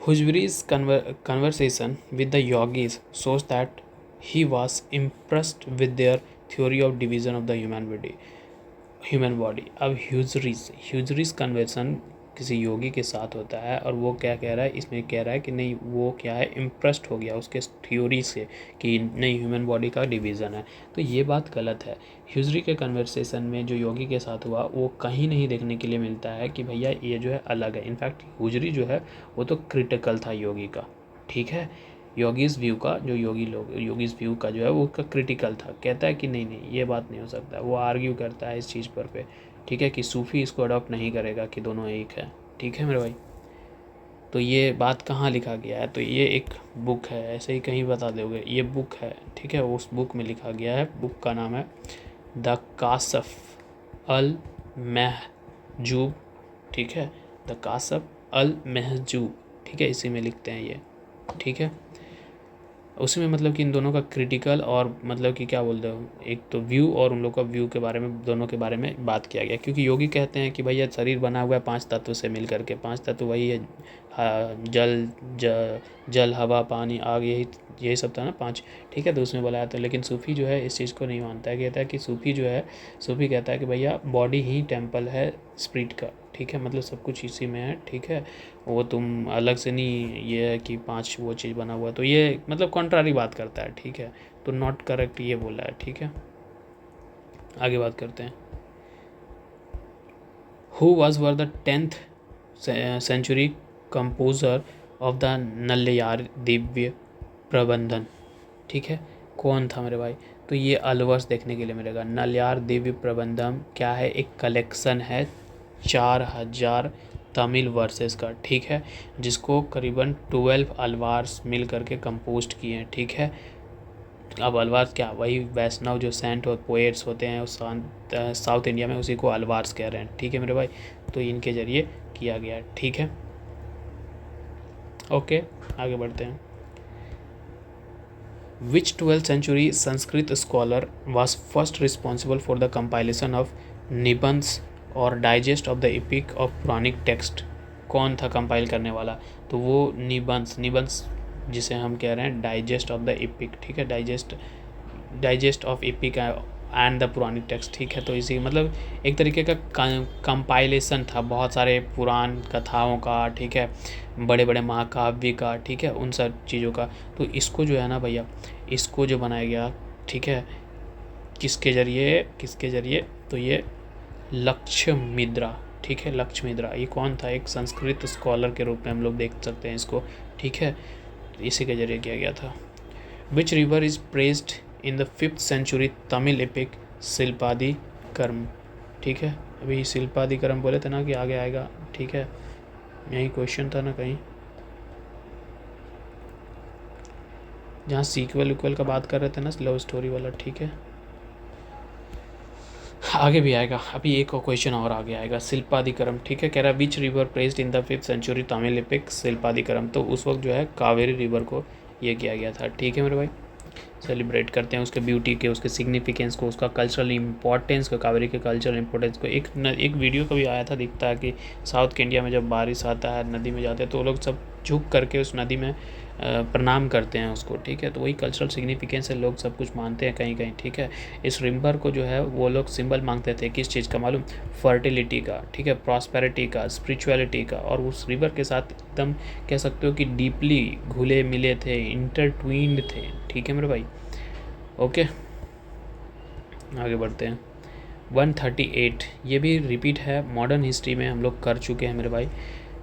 Hujwiri's conversation with the yogis shows that he was impressed with their theory of division of the human body. अब ह्यूजरीज कन्वर्सन किसी योगी के साथ होता है, और वो क्या कह रहा है, इसमें कह रहा है कि नहीं वो क्या है, इम्प्रेस्ड हो गया उसके थ्योरी से कि नहीं ह्यूमन बॉडी का डिवीज़न है, तो ये बात गलत है। ह्यूजरी के कन्वर्सेशन में जो योगी के साथ हुआ वो कहीं नहीं देखने के लिए मिलता है कि भैया ये जो है अलग है, इनफैक्ट ह्यूजरी जो है वो तो क्रिटिकल था योगी का, ठीक है, योगीज़ व्यू का, जो योगीज़ व्यू का जो है वो का क्रिटिकल था, कहता है कि नहीं नहीं ये बात नहीं हो सकता, वो आर्ग्यू करता है इस चीज़ पर पे, ठीक है, कि सूफ़ी इसको अडॉप्ट नहीं करेगा कि दोनों एक है, ठीक है मेरे भाई। तो ये बात कहाँ लिखा गया है, तो ये एक बुक है, ऐसे ही कहीं बता दोगे, ये बुक है, ठीक है, उस बुक में लिखा गया है, बुक का नाम है द कासफ अल महजूब, ठीक है, द कासफ अल महजूब, ठीक है, इसी में लिखते हैं ये, ठीक है, उसी में मतलब कि इन दोनों का क्रिटिकल और मतलब कि क्या बोलते हो, एक तो व्यू और उन लोग का व्यू के बारे में, दोनों के बारे में बात किया गया, क्योंकि योगी कहते हैं कि भैया शरीर बना हुआ है 5 तत्व से मिल करके, 5 तत्व वही है, जल हवा पानी आग, यही सब था ना 5, ठीक है, तो उसमें बोला तो, लेकिन सूफ़ी जो है इस चीज़ को नहीं मानता है, कहता है कि सूफ़ी कहता है कि भैया बॉडी ही टेम्पल है स्पिरिट का, ठीक है, मतलब सब कुछ इसी में है, ठीक है, वो तुम अलग से नहीं, ये है कि 5 वो चीज़ बना हुआ, तो ये मतलब कॉन्ट्रारी बात करता है, ठीक है, तो नॉट करेक्ट ये बोला है, ठीक है। आगे बात करते हैं, who were the 10th century composer of the Nalayira Divya Prabandham, ठीक है, कौन था मेरे भाई, तो ये अलवर्स देखने के लिए मिलेगा। नल्लयार दिव्य प्रबंधम क्या है, एक कलेक्शन है 4000 तमिल वर्सेस का, ठीक है, जिसको करीबन 12 अलवार्स मिल करके कंपोस्ट किए हैं, ठीक है। अब अलवार्स क्या, वही वैष्णव जो सेंट और पोएट्स होते हैं उस साउथ इंडिया में, उसी को अलवार्स कह रहे हैं, ठीक है मेरे भाई, तो इनके ज़रिए किया गया, ठीक है, ओके, आगे बढ़ते हैं। Which 12th century Sanskrit scholar was first responsible for the compilation of निबंध्स और digest of the epic of Puranik text, कौन था कंपाइल करने वाला, तो वो निबंध्स जिसे हम कह रहे हैं डाइजेस्ट ऑफ द एपिक, ठीक है, digest of epic and the Puranik text, ठीक है, तो इसी मतलब एक तरीके का कंपाइलेशन था बहुत सारे पुराण कथाओं का, ठीक है, बड़े बड़े महाकाव्य का, ठीक है, उन सब चीज़ों का, तो इसको जो है ना भैया, इसको जो बनाया गया, ठीक है, किसके ज़रिए, तो ये लक्ष्मीद्रा, ठीक है, लक्ष्मीद्रा, ये कौन था, एक संस्कृत स्कॉलर के रूप में हम लोग देख सकते हैं इसको, ठीक है, इसी के ज़रिए किया गया था। Which river is praised in the 5th century Tamil epic Silappatikaram, ठीक है। अभी शिल्पाधिकरम बोले थे ना कि आगे आएगा, ठीक है, यही क्वेश्चन था ना कहीं, जहाँ सीक्वल उक्वल का बात कर रहे थे ना, लव स्टोरी वाला, ठीक है, आगे भी आएगा। अभी एक और क्वेश्चन और आगे आएगा, शिल्पाधिकरम, ठीक है, कह रहा which river praised in the 5th century Tamil epic Silappatikaram. तो उस वक्त जो है कावेरी रिवर को ये किया गया था, ठीक है मेरे भाई। सेलिब्रेट करते हैं उसके ब्यूटी के, उसके सिग्निफिकेंस को, उसका कल्चरल इंपॉर्टेंस को, कावेरी के कल्चरल इंपॉर्टेंस को। एक वीडियो कभी आया था, दिखता है कि साउथ के इंडिया में जब बारिश आता है, नदी में जाते हैं तो वो लोग सब झुक करके उस नदी में प्रणाम करते हैं उसको, ठीक है। तो वही कल्चरल सिग्निफिकेंस है, लोग सब कुछ मानते हैं कहीं कहीं, ठीक है। इस रिवर को जो है वो लोग सिंबल मांगते थे, किस चीज़ का मालूम, फर्टिलिटी का, ठीक है, प्रॉस्पेरिटी का, स्पिरिचुअलिटी का। और उस रिवर के साथ एकदम कह सकते हो कि डीपली घुले मिले थे, इंटरट्वीन्ड थे, ठीक है मेरे भाई। ओके, आगे बढ़ते हैं। 138 ये भी रिपीट है, मॉडर्न हिस्ट्री में हम लोग कर चुके हैं मेरे भाई,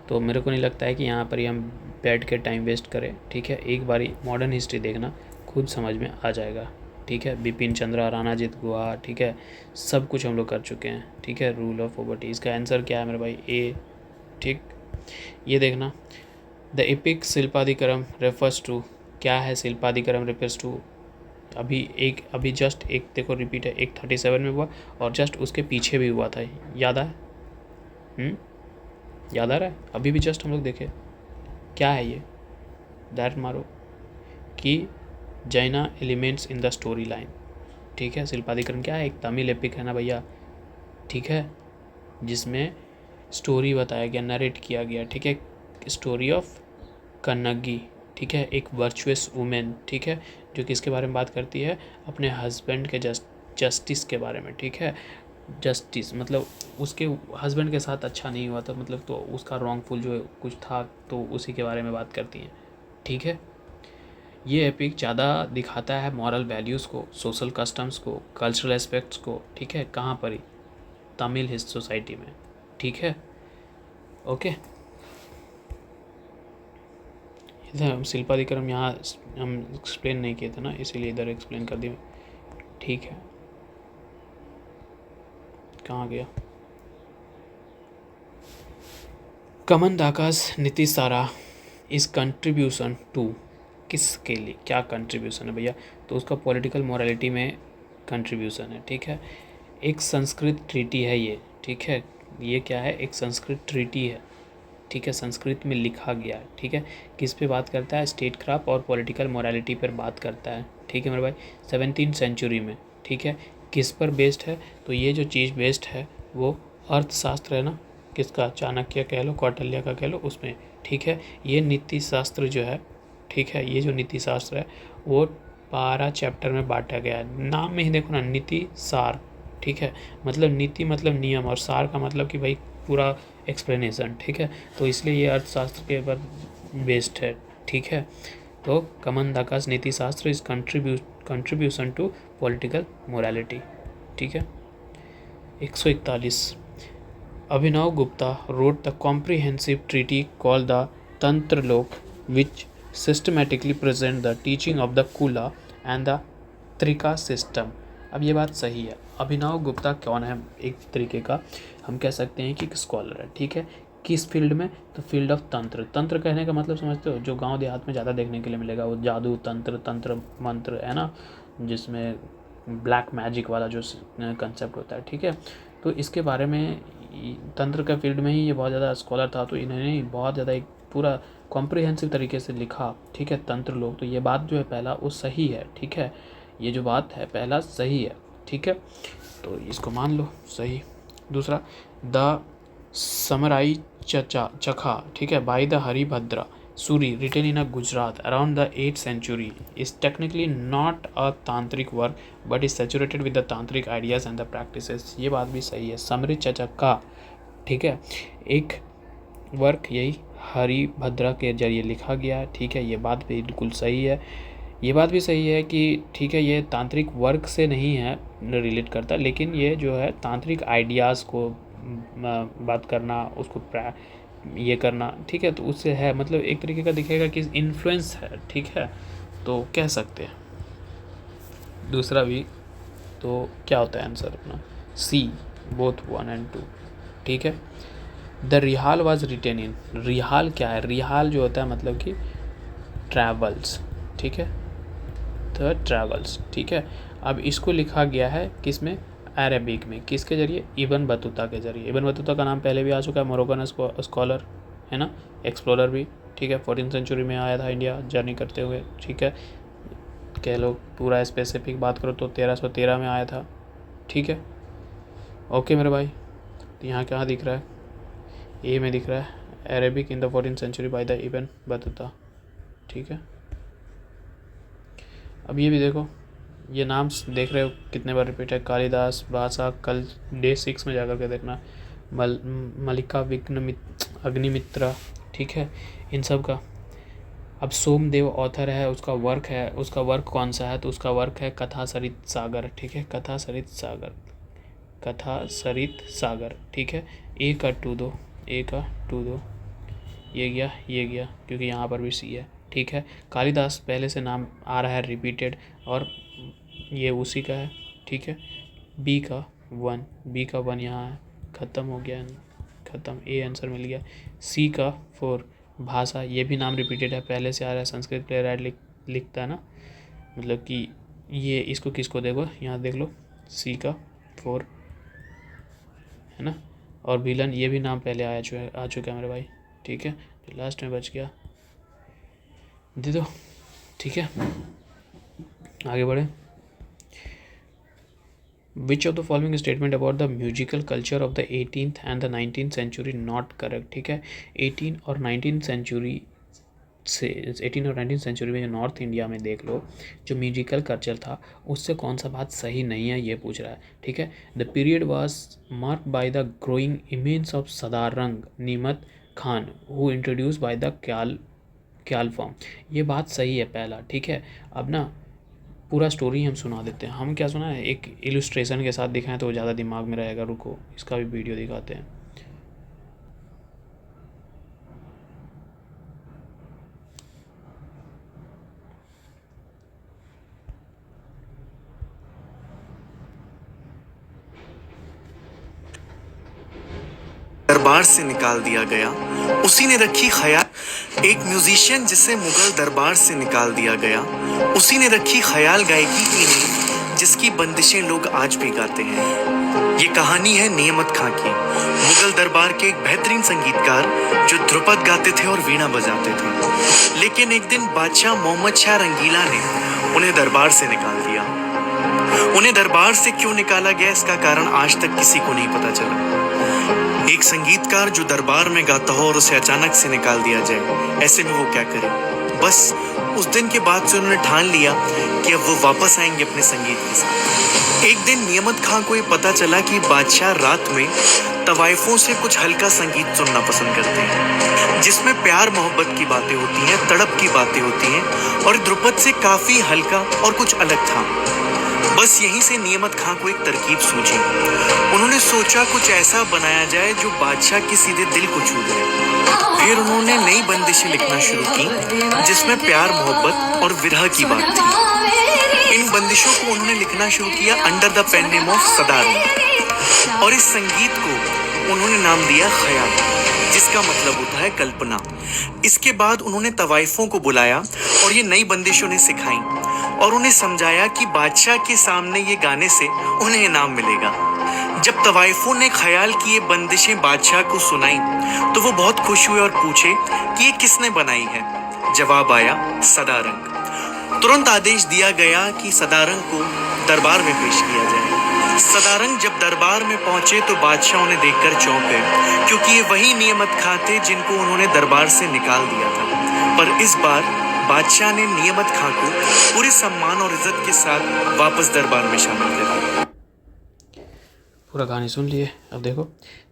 तो मेरे को नहीं लगता है कि यहाँ पर ही हम बैठ के टाइम वेस्ट करें, ठीक है। एक बारी मॉडर्न हिस्ट्री देखना, खुद समझ में आ जाएगा, ठीक है। बिपिन चंद्रा, राणाजीत गुहा, ठीक है, सब कुछ हम लोग कर चुके हैं, ठीक है। रूल ऑफ पॉवर्टी, इसका आंसर क्या है मेरे भाई, ए, ठीक। ये देखना, द एपिक शिल्पाधिकरम रेफर्स टू, क्या है शिल्पाधिकरम रेफर्स टू, अभी जस्ट एक देखो रिपीट है, 137 में हुआ और जस्ट उसके पीछे भी हुआ था, याद आया, याद आ रहा है, अभी भी जस्ट हम लोग देखे, क्या है ये, दैट मारो कि जैना elements in the story line, ठीक है। शिल्पाधिकरण क्या है, एक तमिल एपिक है ना भैया, ठीक है, जिसमें स्टोरी बताया गया, नरेट किया गया, ठीक है, स्टोरी ऑफ कन्नगी, ठीक है, एक वर्चुअस वुमेन, ठीक है, जो कि इसके बारे में बात करती है, अपने हस्बैंड के जस्टिस के बारे में, ठीक है। जस्टिस मतलब उसके हस्बैंड के साथ अच्छा नहीं हुआ था, मतलब तो उसका रॉन्गफुल जो कुछ था, तो उसी के बारे में बात करती हैं, ठीक है। ये एपिक ज़्यादा दिखाता है मॉरल वैल्यूज़ को, सोशल कस्टम्स को, कल्चरल एस्पेक्ट्स को, ठीक है, कहाँ पर ही, तमिल सोसाइटी में, ठीक है। ओके, इधर शिल्पाधिकरम यहाँ हम एक्सप्लेन नहीं किए थे ना, इसीलिए इधर एक्सप्लेन कर दिए, ठीक है। कहाँ गया, कमन दाकास नीतिसारा इस कंट्रीब्यूशन टू, किसके लिए, क्या कंट्रीब्यूशन है भैया, तो उसका पॉलिटिकल मोरालिटी में कंट्रीब्यूशन है, ठीक है। एक संस्कृत ट्रीटी है ये, ठीक है, ये क्या है, एक संस्कृत ट्रीटी है, ठीक है, संस्कृत में लिखा गया है, ठीक है। किस पे बात करता है, स्टेट क्राफ्ट और पॉलिटिकल मोरालिटी पर बात करता है, ठीक है मेरे भाई, 17th सेंचुरी में, ठीक है। किस पर बेस्ड है, तो ये जो चीज़ बेस्ड है वो अर्थशास्त्र है ना, किसका, चाणक्य कह लो, कौटिल्य का कह लो, उसमें, ठीक है। ये नीति शास्त्र जो है, ठीक है, ये जो नीति शास्त्र है वो 12 चैप्टर में बांटा गया है, नाम में ही देखो ना, नीति सार, ठीक है, मतलब नीति मतलब नियम, और सार का मतलब कि भाई पूरा एक्सप्लेनेशन, ठीक है। तो इसलिए ये अर्थशास्त्र के ऊपर बेस्ड है, ठीक है। तो कमन दाकास Niti Shastra is contribution to political morality, ठीक है। 141 अभिनव Gupta wrote the comprehensive treaty called the Tantralok, which systematically present the teaching of the Kula and the Trika system। अब ये बात सही है, अभिनव गुप्ता कौन है, एक तरीके का हम कह सकते हैं कि एक स्कॉलर है, ठीक है। किस फील्ड में, तो फील्ड ऑफ तंत्र। तंत्र कहने का मतलब समझते हो, जो गांव देहात में ज़्यादा देखने के लिए मिलेगा, वो जादू तंत्र, तंत्र मंत्र है ना, जिसमें ब्लैक मैजिक वाला जो कंसेप्ट होता है, ठीक है। तो इसके बारे में तंत्र का फील्ड में ही ये बहुत ज़्यादा स्कॉलर था, तो इन्होंने बहुत ज़्यादा एक पूरा कॉम्प्रिहेंसिव तरीके से लिखा, ठीक है, तंत्र लोग। तो ये बात जो है पहला वो सही है, ठीक है, ये जो बात है पहला सही है, ठीक है, तो इसको मान लो सही। दूसरा, द समराई चखा, ठीक है, by the Haribhadra Suri written in a Gujarat around the 8th century is technically not a tantric work but is saturated with the tantric ideas and the practices। ये बात भी सही है, समरित चचका, ठीक है, एक वर्क यही हरिभद्रा के जरिए लिखा गया है, ठीक है, ये बात भी बिल्कुल सही है। ये बात भी सही है कि ठीक है, ये तांत्रिक वर्क से नहीं है रिलेट करता, लेकिन ये जो है तांत्रिक आइडियाज़ को बात करना, उसको ये करना, ठीक है, तो उससे है, मतलब एक तरीके का दिखेगा कि इन्फ्लुएंस है, ठीक है, तो कह सकते हैं। दूसरा भी तो क्या होता है आंसर अपना, सी, बोथ 1 and 2, ठीक है। द रिहाल वॉज रिटेन इन, रिहाल क्या है, रिहाल जो होता है मतलब कि ट्रैवल्स, ठीक है, द ट्रैवल्स, ठीक है। अब इसको लिखा गया है किस में, अरेबिक में, किसके जरिए, इब्न बतूता के जरिए। इब्न बतूता का नाम पहले भी आ चुका है, मोरक्कन स्कॉलर है ना, एक्सप्लोरर भी, ठीक है। 14th सेंचुरी में आया था इंडिया जर्नी करते हुए, ठीक है। कह लो पूरा स्पेसिफिक बात करो तो 1313 में आया था, ठीक है। ओके मेरे भाई, तो यहाँ कहाँ दिख रहा है, ए में दिख रहा है, Arabic in the 14th century by the Ibn Battuta, ठीक है। अब ये भी देखो, ये नाम देख रहे हो कितने बार रिपीट है, कालिदास भाषा, कल डे 6 में जाकर के देखना, मल्लिका अग्निमित्रा, ठीक है, इन सब का। अब सोमदेव ऑथर है, उसका वर्क कौन सा है, तो उसका वर्क है कथा सरित सागर, ठीक है, कथा सरित सागर, ठीक है। ए का टू दो, ये गया क्योंकि यहाँ पर भी सी है, ठीक है। कालिदास पहले से नाम आ रहा है रिपीटेड, और ये उसी का है, ठीक है। बी का वन यहाँ है, ख़त्म हो गया, ख़त्म, ए आंसर मिल गया। सी का 4 भाषा, ये भी नाम रिपीटेड है, पहले से आ रहा है, संस्कृत प्लेराइट लिखता है ना, मतलब कि ये इसको किसको देखो, यहाँ देख लो, सी का 4 है ना। और विलन, ये भी नाम पहले आ चुका है मेरे भाई, ठीक है। जो लास्ट में बच गया दे दो, ठीक है। आगे बढ़े। Which of the following statement about the musical culture of the 18th and the 19th century not correct, ठीक है। 18 और 19th सेंचुरी में जो नॉर्थ इंडिया में देख लो जो म्यूजिकल कल्चर था, उससे कौन सा बात सही नहीं है ये पूछ रहा है, ठीक है। The period was marked by the growing image of Sadarang Niamat Khan who introduce by the khayal form, ये बात सही है पहला, ठीक है। अब ना पूरा स्टोरी हम सुना देते हैं, हम क्या सुना है, एक इलस्ट्रेशन के साथ दिखाएं तो ज़्यादा दिमाग में रहेगा, रुको इसका भी वीडियो दिखाते हैं। दरबार से निकाल दिया गया, उसी ने रखी ख्याल। एक म्यूजिशियन जिसे मुगल दरबार से निकाल दिया गया, उसी ने रखी ख्याल गायकी की नींव, जिसकी बंदिशें लोग आज भी गाते हैं। ये कहानी है नियमत खां की, मुगल दरबार के एक बेहतरीन संगीतकार जो ध्रुपद गाते थे और वीणा बजाते थे। लेकिन एक दिन बादशाह मोहम्मद शाह रंगीला ने उन्हें दरबार से निकाल दिया। उन्हें दरबार से क्यों निकाला गया, इसका कारण आज तक किसी को नहीं पता चला। एक संगीतकार जो दरबार में गाता हो और उसे अचानक से निकाल दिया जाए, ऐसे में वो क्या करे। बस उस दिन के बाद से उन्होंने ठान लिया कि अब वो वापस आएंगे अपने संगीत के साथ। एक दिन नियमत खां को ये पता चला कि बादशाह रात में तवाइफों से कुछ हल्का संगीत सुनना पसंद करते हैं, जिसमें प्यार मोहब्बत की बातें होती हैं, तड़प की बातें होती हैं, और ध्रुपद से काफी हल्का और कुछ अलग था। बस यहीं से नियमत खां को एक तरकीब सूझी। उन्होंने सोचा कुछ ऐसा बनाया जाए जो बादशाह के सीधे दिल को छू जाए। फिर उन्होंने नई बंदिशें लिखना शुरू की, जिसमें प्यार मोहब्बत और विरह की बात थी। इन बंदिशों को उन्होंने लिखना शुरू किया under the pen name of Sadarang, और इस संगीत को उन्होंने नाम दिया ख्याल, जिसका मतलब होता है कल्पना। इसके बाद उन्होंने तवाइफों को बुलाया और ये नई बंदिशों ने सिखाई और उन्हें समझाया कि बादशाह के सामने ये गाने से उन्हें इनाम मिलेगा। जब तवाइफों ने ख्याल की ये बंदिशें बादशाह को सुनाई तो वो बहुत खुश हुए और पूछे कि ये किसने बनाई है। जवाब आया सदारंग। तुरंत आदेश दिया गया कि सदारंग को दरबार में पेश किया जाए। सदारंग जब दरबार में पहुंचे तो बादशाह उन्हें देखकर चौंक गए, क्योंकि ये वही नियमत खां थे जिनको उन्होंने दरबार से निकाल दिया था। पर इस बार बादशाह ने नियमत खां को पूरे सम्मान और इज्जत के साथ वापस दरबार में शामिल कर दिया। पूरा कहानी सुन लिए। अब देखो,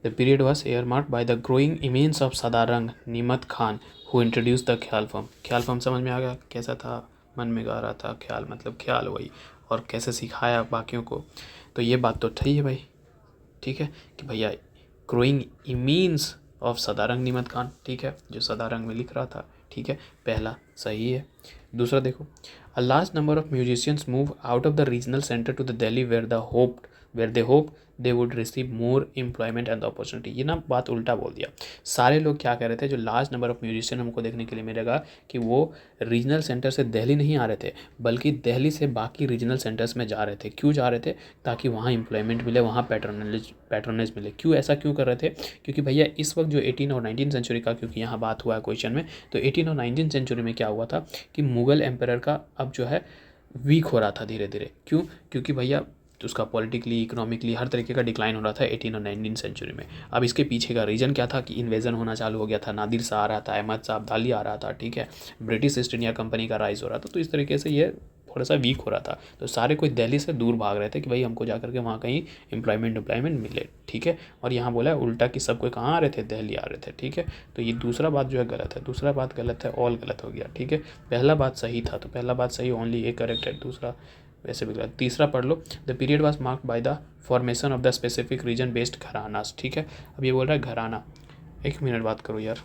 the period was earmarked by the growing image of Sadarang Niamat Khan who introduce the khayal form. Khayal form समझ में आ गया कैसा था, मन में गा रहा था, ख्याल मतलब ख्याल वही, और कैसे सिखाया बाकियों को। तो ये बात तो सही है भाई, ठीक है, कि भैया growing image of Sadarang Niamat Khan, ठीक है, जो सदारंग में लिख रहा था, ठीक है, पहला सही है। दूसरा देखो, a large number of musicians move out of the regional centre to the Delhi where the hoped where they hope they would receive more employment and opportunity. ये ना बात उल्टा बोल दिया। सारे लोग क्या कह रहे थे, जो लार्ज नंबर ऑफ म्यूजिशियन हमको देखने के लिए मिलेगा कि वो रीजनल सेंटर से दिल्ली नहीं आ रहे थे, बल्कि दिल्ली से बाकी रीजनल सेंटर्स में जा रहे थे। क्यों जा रहे थे? ताकि वहाँ एम्प्लॉयमेंट मिले, वहाँ पैट्रोनेज मिले। क्यों ऐसा क्यों कर रहे थे? क्योंकि भैया इस वक्त जो 18 और 19 सेंचुरी का, क्योंकि यहाँ बात हुआ है क्वेश्चन में, तो 18 और 19 सेंचुरी में क्या हुआ था कि मुगल एम्पायर का अब जो है वीक हो रहा था धीरे धीरे। क्यों? क्योंकि भैया उसका पॉलिटिकली, इकोनॉमिकली हर तरीके का डिक्लाइन हो रहा था 18 और 19 सेंचुरी में। अब इसके पीछे का रीज़न क्या था कि इन्वेजन होना चालू हो गया था, नादिर शाह आ रहा था, अहमद शाह अब्दाली आ रहा था, ठीक है, ब्रिटिश ईस्ट इंडिया कंपनी का राइज हो रहा था। तो इस तरीके से ये थोड़ा सा वीक हो रहा था। तो सारे कोई दिल्ली से दूर भाग रहे थे कि भाई हमको जा करके वहाँ कहीं एम्प्लॉयमेंट मिले, ठीक है। और यहाँ बोला है उल्टा कि सब कोई कहाँ आ रहे थे, दिल्ली आ रहे थे, ठीक है। तो ये दूसरा बात जो है गलत है, दूसरा बात गलत है, ऑल गलत हो गया, ठीक है। पहला बात सही था, तो पहला बात सही, ओनली एक करेक्ट है, दूसरा वैसे भी गलत। तीसरा पढ़ लो, the period was marked by the formation of the specific region based gharanas, ठीक है। अब ये बोल रहा है घराना, एक मिनट बात करो यार,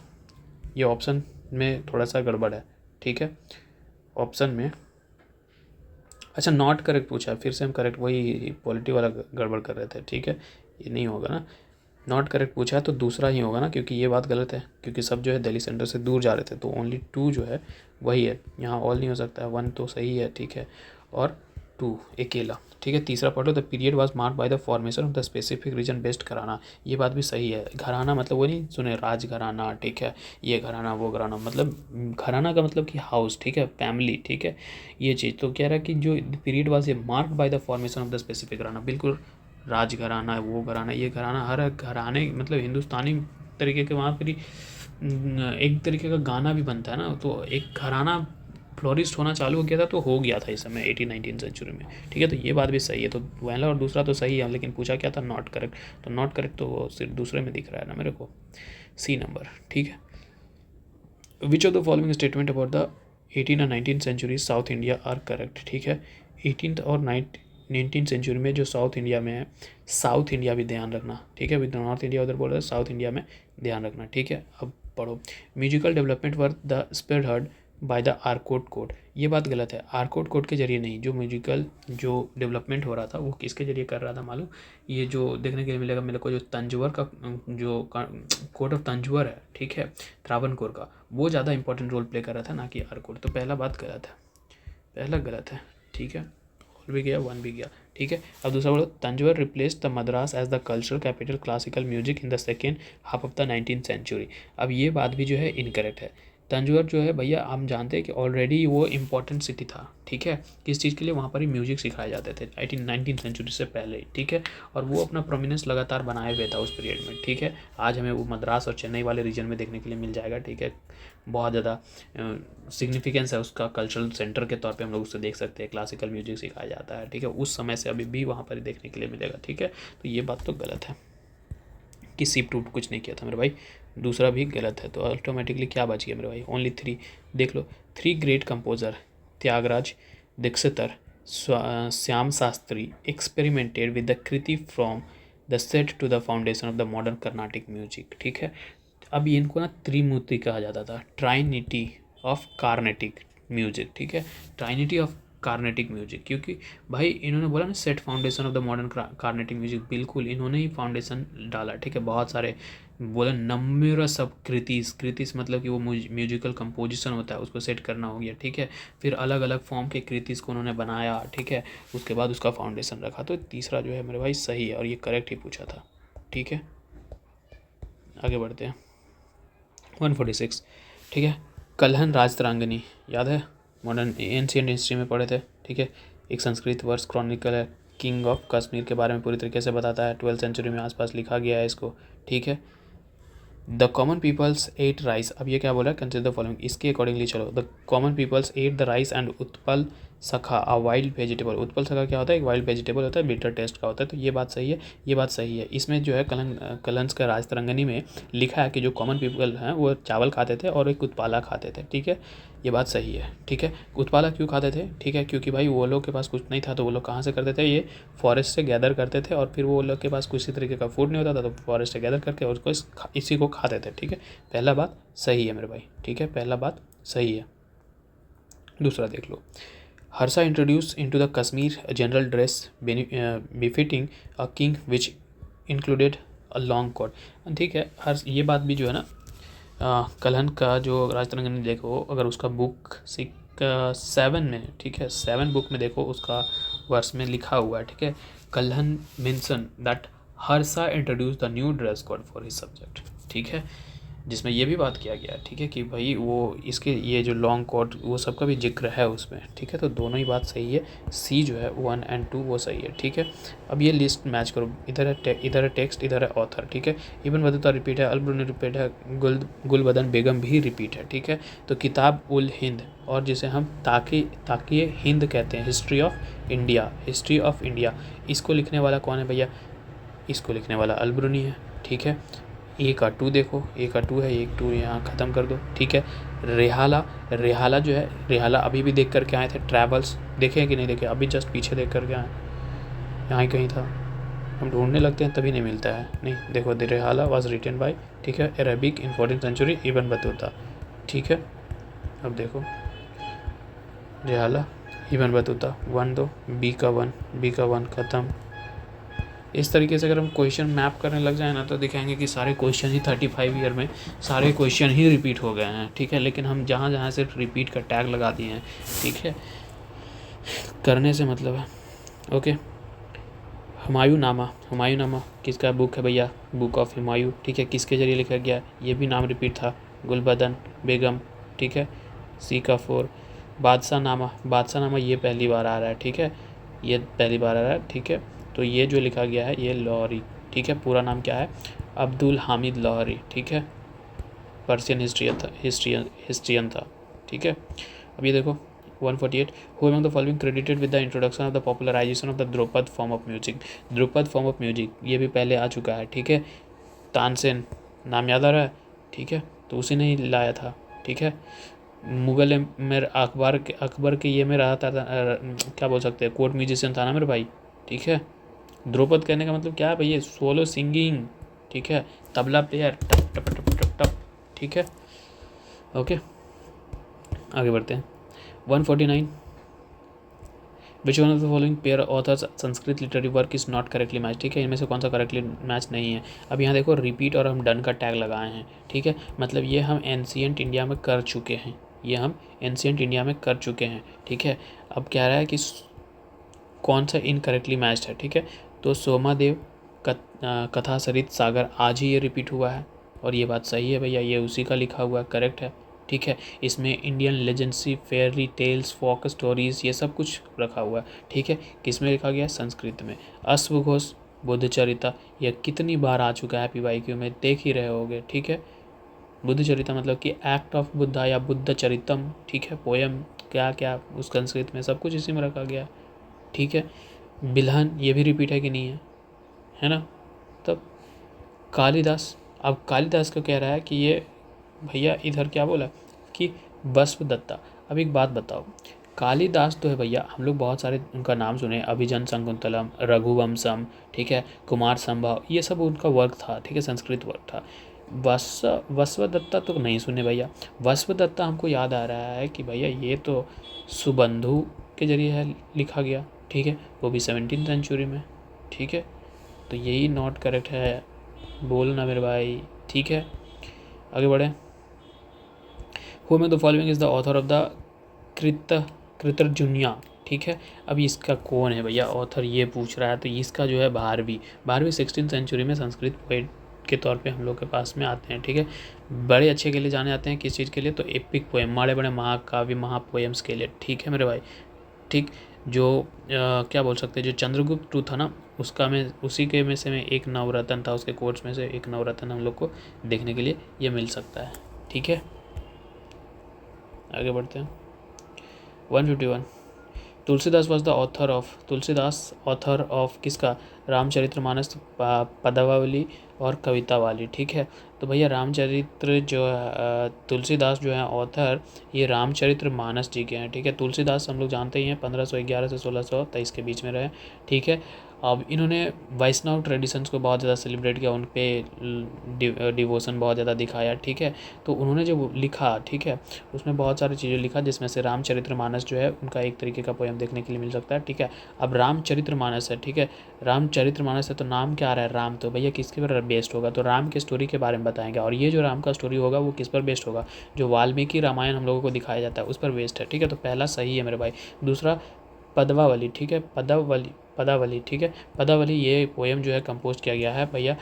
ये ऑप्शन में थोड़ा सा गड़बड़ है, ठीक है। ऑप्शन में अच्छा नॉट करेक्ट पूछा, फिर से हम करेक्ट वही पॉलिटी वाला गड़बड़ कर रहे थे, ठीक है। ये नहीं होगा ना, नॉट करेक्ट पूछा है तो दूसरा ही होगा ना, क्योंकि ये बात गलत है, क्योंकि सब जो है दिल्ली सेंटर से दूर जा रहे थे, तो ओनली 2 जो है वही है, यहाँ ऑल नहीं हो सकता है, 1 तो सही है, ठीक है, और 2 अकेला, ठीक है। तीसरा पढ़ लो, the period was marked by the formation of the specific region based gharana, ये बात भी सही है। घराना मतलब वो नहीं सुने, राज घराना, ठीक है, ये घराना वो घराना, मतलब घराना का मतलब कि हाउस, ठीक है, फैमिली, ठीक है, ये चीज़। तो कह रहा है कि जो पीरियड वाज ये marked by the formation of the specific घराना, बिल्कुल राज घराना है, वो घराना, ये घराना, हर घराने मतलब हिंदुस्तानी तरीके के वहाँ पर एक तरीके का गाना भी बनता है ना, तो एक घराना फ्लोरिस्ट होना चालू हो गया था, तो हो गया था इस समय 18-19 सेंचुरी में, ठीक है। तो ये बात भी सही है, तो पहला और दूसरा तो सही है, लेकिन पूछा क्या था, नॉट करेक्ट, तो नॉट करेक्ट तो सिर्फ दूसरे में दिख रहा है ना मेरे को, सी नंबर, ठीक है। Which of the following statement about the 18 और 19 century South India are correct, ठीक है। 18th और 19 सेंचुरी में जो साउथ इंडिया में है, साउथ इंडिया भी ध्यान रखना, ठीक है, विद नॉर्थ इंडिया उधर बोल रहे हैं, साउथ इंडिया में ध्यान रखना, ठीक है। अब पढ़ो, musical development were the spread heard by the Arcot code, ये बात गलत है। आर्कोट कोड के जरिए नहीं, जो म्यूजिकल जो डेवलपमेंट हो रहा था वो किसके जरिए कर रहा था मालूम? ये जो देखने के लिए मिलेगा मेरे को, जो तंजवर का जो कोड ऑफ तंजवर है, ठीक है, त्रावणकोर का, वो ज़्यादा इंपॉर्टेंट रोल प्ले कर रहा था, ना कि आर्कोट। तो पहला बात गलत है, पहला गलत है, ठीक है, ऑल भी गया, 1 भी गया, ठीक है। अब दूसरा बोलो, Thanjavur replaced the Madras as the cultural capital classical music in the second half of the 19th century. अब ये बात भी जो है इनकरेक्ट है। तंजौर जो है भैया हम जानते हैं कि ऑलरेडी वो इम्पोर्टेंट सिटी था, ठीक है, किस चीज़ के लिए, वहाँ पर ही म्यूजिक सिखाए जाते थे 18-19 सेंचुरी से पहले, ठीक है। और वो अपना प्रोमिनेंस लगातार बनाए हुए था उस पीरियड में, ठीक है। आज हमें वो मद्रास और चेन्नई वाले रीजन में देखने के लिए मिल जाएगा, ठीक है। बहुत ज़्यादा सिग्निफिकेंस है उसका, कल्चरल सेंटर के तौर पे हम लोग उसे देख सकते हैं, क्लासिकल म्यूजिक सिखाया जाता है, ठीक है, उस समय से अभी भी वहाँ पर ही देखने के लिए मिलेगा, ठीक है। तो ये बात तो गलत है कि सीप टूट कुछ नहीं किया था मेरे भाई, दूसरा भी गलत है। तो ऑटोमेटिकली क्या बच गया मेरे भाई, ओनली 3। देख लो, 3 great composer Tyagaraja, Dikshitar, Shyama Sastri experimented with the kriti from the set to the foundation of the modern Carnatic music, ठीक है। अब इनको ना त्रिमूर्ति कहा जाता था, ट्राइनिटी ऑफ कार्नेटिक म्यूजिक, ठीक है, ट्राइनिटी ऑफ कार्नेटिक म्यूजिक, क्योंकि भाई इन्होंने बोला ना set foundation of the modern Carnatic music, बिल्कुल इन्होंने ही फाउंडेशन डाला, ठीक है। बहुत सारे बोला नम्बरस ऑफ कृतिस मतलब कि वो म्यूजिकल कंपोजिशन होता है, उसको सेट करना हो गया, ठीक है। फिर अलग अलग फॉर्म के कृतिस को उन्होंने बनाया, ठीक है, उसके बाद उसका फाउंडेशन रखा। तो तीसरा जो है मेरे भाई सही है, और ये करेक्ट ही पूछा था, ठीक है। आगे बढ़ते हैं, 146, ठीक है। कल्हन राजतरंगिणी याद है, मॉडर्न एंशिएंट हिस्ट्री में पढ़े थे, ठीक है। एक संस्कृत वर्ष क्रॉनिकल है, किंग ऑफ कश्मीर के बारे में पूरी तरीके से बताता है, 12th सेंचुरी में आसपास लिखा गया है इसको, ठीक है। The common peoples ate rice, अब ये क्या बोला, कंसिडर द फॉलोइंग, इसके अकॉर्डिंगली चलो। The common peoples ate the rice and उत्पल सखा अ वाइल्ड वेजिटेबल, उत्पल सखा क्या होता है, एक वाइल्ड वेजिटेबल होता है, बिटर टेस्ट का होता है। तो ये बात सही है, ये बात सही है। इसमें जो है कलंस का राजतरंगिणी में लिखा है कि जो कॉमन पीपल हैं वो चावल खाते थे और एक उत्पाला खाते थे, ठीक है, ये बात सही है, ठीक है। उत्पाला क्यों खाते थे, ठीक है, क्योंकि भाई वो लोग के पास कुछ नहीं था, तो वो लोग कहाँ से करते थे, ये फॉरेस्ट से गैदर करते थे, और फिर वो लोग के पास किसी तरीके का फूड नहीं होता था, तो फॉरेस्ट से गैदर करके उसको इसी को खाते थे, ठीक है। पहला बात सही है मेरे भाई, ठीक है, पहला बात सही है। दूसरा देख लो, Harsha introduce into the Kashmir general dress befitting a king which included a long coat. ठीक है, हर ये बात भी जो है ना कल्हन का जो राजतरंगिणी में देखो, अगर उसका बुक 7 में, ठीक है 7 बुक में देखो, उसका वर्स में लिखा हुआ है, ठीक है, Kalhana mention that Harsha introduce the new dress code for his subject. ठीक है, जिसमें ये भी बात किया गया है, ठीक है, कि भाई वो इसके ये जो लॉन्ग कोट वो सब का भी जिक्र है उसमें। ठीक है, तो दोनों ही बात सही है। सी जो है 1 और 2 वो सही है। ठीक है, अब ये लिस्ट मैच करो, इधर है टेक्स्ट, इधर है ऑथर। ठीक है, इब्न बतूता रिपीट है, अल-ब्रुनी रिपीट है, गुलबदन बेगम भी रिपीट है। ठीक है, तो किताब उल हिंद, और जिसे हम ताकि हिंद कहते हैं, हिस्ट्री ऑफ इंडिया, इसको लिखने वाला कौन है भैया? इसको लिखने वाला अल-ब्रुनी है। ठीक है, ए का 2 देखो, ए का 2 है, एक 2 यहाँ ख़त्म कर दो। ठीक है, रेहाला जो है, रेहाला अभी भी देख करके आए थे, ट्रैवल्स देखे कि नहीं देखे? अभी जस्ट पीछे देख करके आए, यहाँ ही कहीं था, हम ढूंढने लगते हैं तभी नहीं मिलता है। नहीं देखो, द रेहाला वॉज रिटन बाय, ठीक है, अरबिक इन 14th सेंचुरी, इब्न बतूता। ठीक है, अब देखो रेहाला इब्न बतूता 1 2, बी का 1 ख़त्म। इस तरीके से अगर हम क्वेश्चन मैप करने लग जाए ना, तो दिखाएंगे कि सारे क्वेश्चन ही 35 ईयर में सारे क्वेश्चन ही रिपीट हो गए हैं। ठीक है, लेकिन हम जहाँ सिर्फ रिपीट का टैग लगा दिए हैं। ठीक है, करने से मतलब है। ओके, हुमायूं नामा किसका बुक है भैया? Book of Humayun. ठीक है, किसके जरिए लिखा गया? ये भी नाम रिपीट था, गुलबदन बेगम। ठीक है, सी का 4। बादशाह नामा ये पहली बार आ रहा है। ठीक है, ये पहली बार आ रहा है। ठीक है, तो ये जो लिखा गया है ये लाहौरी। ठीक है, पूरा नाम क्या है? अब्दुल हामिद लाहौरी। ठीक है, पर्शियन हिस्ट्रियन था। ठीक है, अब ये देखो 148, who among the following credited with the introduction of the popularisation of the Dhrupad form of music. ये भी पहले आ चुका है। ठीक है, तानसेन नाम याद आ रहा है? ठीक है, तो उसी ने ही लाया था। ठीक है, मुगल में अकबर के ये में रहा था, क्या बोल सकते हैं, कोर्ट म्यूजिशियन था ना मेरे भाई। ठीक है, ध्रुपद कहने का मतलब क्या है भैया? Solo singing. ठीक है, तबला प्लेयर, टप टप टप टप टप। ठीक है, ओके आगे बढ़ते हैं। 149, विच one of the following pair authors Sanskrit literary work is not correctly match. ठीक है, इनमें से कौन सा करेक्टली मैच नहीं है? अब यहाँ देखो रिपीट और हम डन का टैग लगाए हैं। ठीक है, मतलब ये हम एंशिएंट इंडिया में कर चुके हैं। ठीक है, अब कह रहा है कि कौन सा इनकरेक्टली मैच्ड है। ठीक है, तो सोमादेव कथा सरित सागर आज ही ये रिपीट हुआ है, और ये बात सही है भैया, ये उसी का लिखा हुआ है, करेक्ट है। ठीक है, इसमें Indian legends, fairy tales, folk stories, ये सब कुछ रखा हुआ है। ठीक है, किस में लिखा गया? संस्कृत में। अश्वघोष बुद्धचरिता, यह कितनी बार आ चुका है PYQ में, देख ही रहे होगे। ठीक है, बुद्धचरिता मतलब कि एक्ट ऑफ बुद्धा या बुद्ध चरितम। ठीक है, पोएम क्या क्या उस संस्कृत में सब कुछ इसी में रखा गया है। ठीक है, बिल्हन ये भी रिपीट है कि नहीं है ना? तब कालिदास, अब कालिदास को कह रहा है कि ये भैया इधर क्या बोला कि वस्वदत्ता। अब एक बात बताओ, कालिदास तो है भैया, हम लोग बहुत सारे उनका नाम सुने, अभिजन शकुंतलम, रघुवंशम, ठीक है, कुमार संभव, ये सब उनका वर्क था। ठीक है, संस्कृत वर्क था। वस्वदत्ता तो नहीं सुने भैया। वस्वदत्ता हमको याद आ रहा है कि भैया ये तो सुबंधु के जरिए है लिखा गया। ठीक है, वो भी 17th सेंचुरी में। ठीक है, तो यही नॉट करेक्ट है, बोलना मेरे भाई। ठीक है, आगे बढ़े। हु में the following is the author of the Kiratarjuniya. ठीक है, अब इसका कौन है भैया ऑथर, ये पूछ रहा है, तो इसका जो है भारवी 16th सेंचुरी में संस्कृत पोएट के तौर पे हम लोग के पास में आते हैं। ठीक है, बड़े अच्छे के लिए जाने जाते हैं, किस चीज़ के लिए? तो एपिक पोएम, बड़े बड़े महाकाव्य, महापोएम्स के लिए। ठीक है मेरे भाई, ठीक, जो क्या बोल सकते हैं, जो चंद्रगुप्त टू था ना, उसका में उसी के में से में एक नवरत्न था, उसके कोर्स में से एक नवरत्न हम लोग को देखने के लिए ये मिल सकता है। ठीक है, आगे बढ़ते हैं। 151, Tulsidas was the author of किसका? रामचरितमानस, पदावली और कवितावाली। ठीक है, तो भैया रामचरित्र जो है, तुलसीदास जो है ऑथर, ये रामचरितमानस जी के हैं। ठीक है, तुलसीदास हम लोग जानते ही हैं 1511 से 1623 के बीच में रहे। ठीक है, अब इन्होंने वैष्णव ट्रेडिशंस को बहुत ज़्यादा सेलिब्रेट किया, उन पे डिवोशन बहुत ज़्यादा दिखाया, ठीक है। तो उन्होंने जो लिखा, ठीक है, उसमें बहुत सारी चीज़ें लिखा, जिसमें से रामचरितमानस जो है उनका एक तरीके का पोएम देखने के लिए मिल सकता है, ठीक है। अब रामचरितमानस है, ठीक है, रामचरितमानस है तो नाम क्या आ रहा है, राम, तो भैया किसके पर बेस्ड होगा, तो राम की स्टोरी के बारे में बताएंगे। और ये जो राम का स्टोरी होगा वो किस पर बेस्ड होगा, जो वाल्मीकि रामायण हम लोगों को दिखाया जाता है उस पर बेस्ड है, ठीक है। तो पहला सही है मेरे भाई। दूसरा पदवावली, ठीक है, पदावली, ठीक है, पदावली ये पोएम जो है कंपोज किया गया है भैया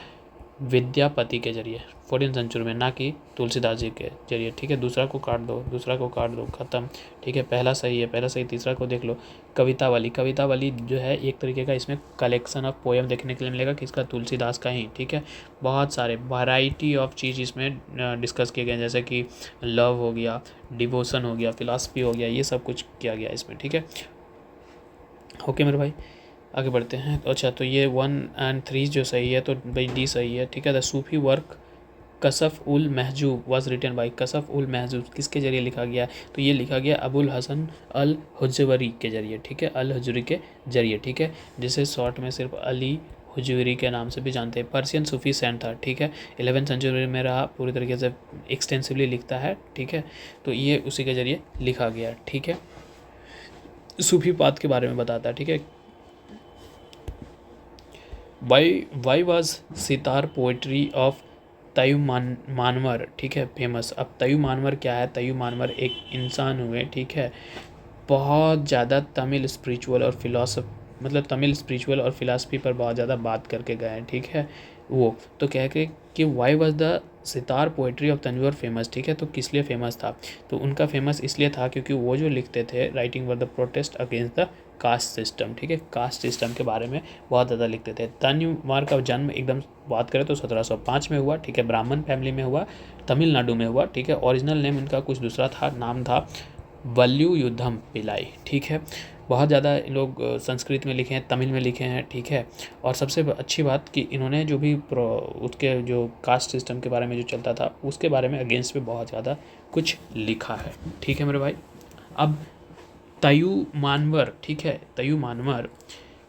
विद्यापति के जरिए 14th सेंचुरी में, ना कि तुलसीदास जी के जरिए, ठीक है। दूसरा को काट दो, खत्म, ठीक है। पहला सही है, पहला सही। तीसरा को देख लो, कवितावली जो है एक तरीके का इसमें कलेक्शन ऑफ पोएम देखने के लिए मिलेगा, किसका, तुलसीदास का ही, ठीक है। बहुत सारे वैरायटी ऑफ चीज़ इसमें डिस्कस किए गए, जैसे कि लव हो गया, डिवोशन हो गया, फिलॉसफी हो गया, ये सब कुछ किया गया इसमें, ठीक है। ओके मेरे भाई, आगे बढ़ते हैं। तो अच्छा, तो ये 1 और 3 जो सही है, तो भाई डी सही है, ठीक है। The Sufi work Kashf ul Mahjub was written by, Kashf ul Mahjub किसके जरिए लिखा गया, तो ये लिखा गया अबुल हसन अल हुजवरी के जरिए, ठीक है, अल हुजरी के जरिए, ठीक है, जिसे शॉर्ट में सिर्फ अली हुजवरी के नाम से भी जानते हैं। पर्शियन सूफी सेंट था, ठीक है, 11th सेंचुरी में रहा, पूरी तरीके से एक्सटेंसिवली लिखता है, ठीक है। तो ये उसी के जरिए लिखा गया, ठीक है। सूफी पात के बारे में बताता है, ठीक है। Why was Siddhar poetry of तयु मानवर, ठीक है, फेमस। अब तयु मानवर क्या है, तयु मानवर एक इंसान हुए, ठीक है, बहुत ज़्यादा तमिल स्पिरिचुअल और फिलासफी पर बहुत ज़्यादा बात करके गए हैं, ठीक है। वो तो कह के कि why was the sitar poetry of Tanjore famous, ठीक है। तो किस लिए फेमस था, तो उनका फेमस इसलिए था क्योंकि वो जो लिखते थे, writing were the protest against the caste system, ठीक है, कास्ट सिस्टम के बारे में बहुत ज़्यादा लिखते थे। तन्यमार का जन्म एकदम बात करें तो 1705 में हुआ, ठीक है, ब्राह्मण फैमिली में हुआ, तमिलनाडु में हुआ, ठीक है। ओरिजिनल नेम इनका कुछ दूसरा था, नाम था वल्लू युद्धम पिलाई, ठीक है। बहुत ज़्यादा लोग संस्कृत में लिखे हैं, तमिल में लिखे हैं, ठीक है। और सबसे अच्छी बात कि इन्होंने जो भी उसके जो कास्ट सिस्टम के बारे में जो चलता था उसके बारे में अगेंस्ट पे बहुत ज़्यादा कुछ लिखा है, ठीक है मेरे भाई। अब तयु मानवर, ठीक है, तयु मानवर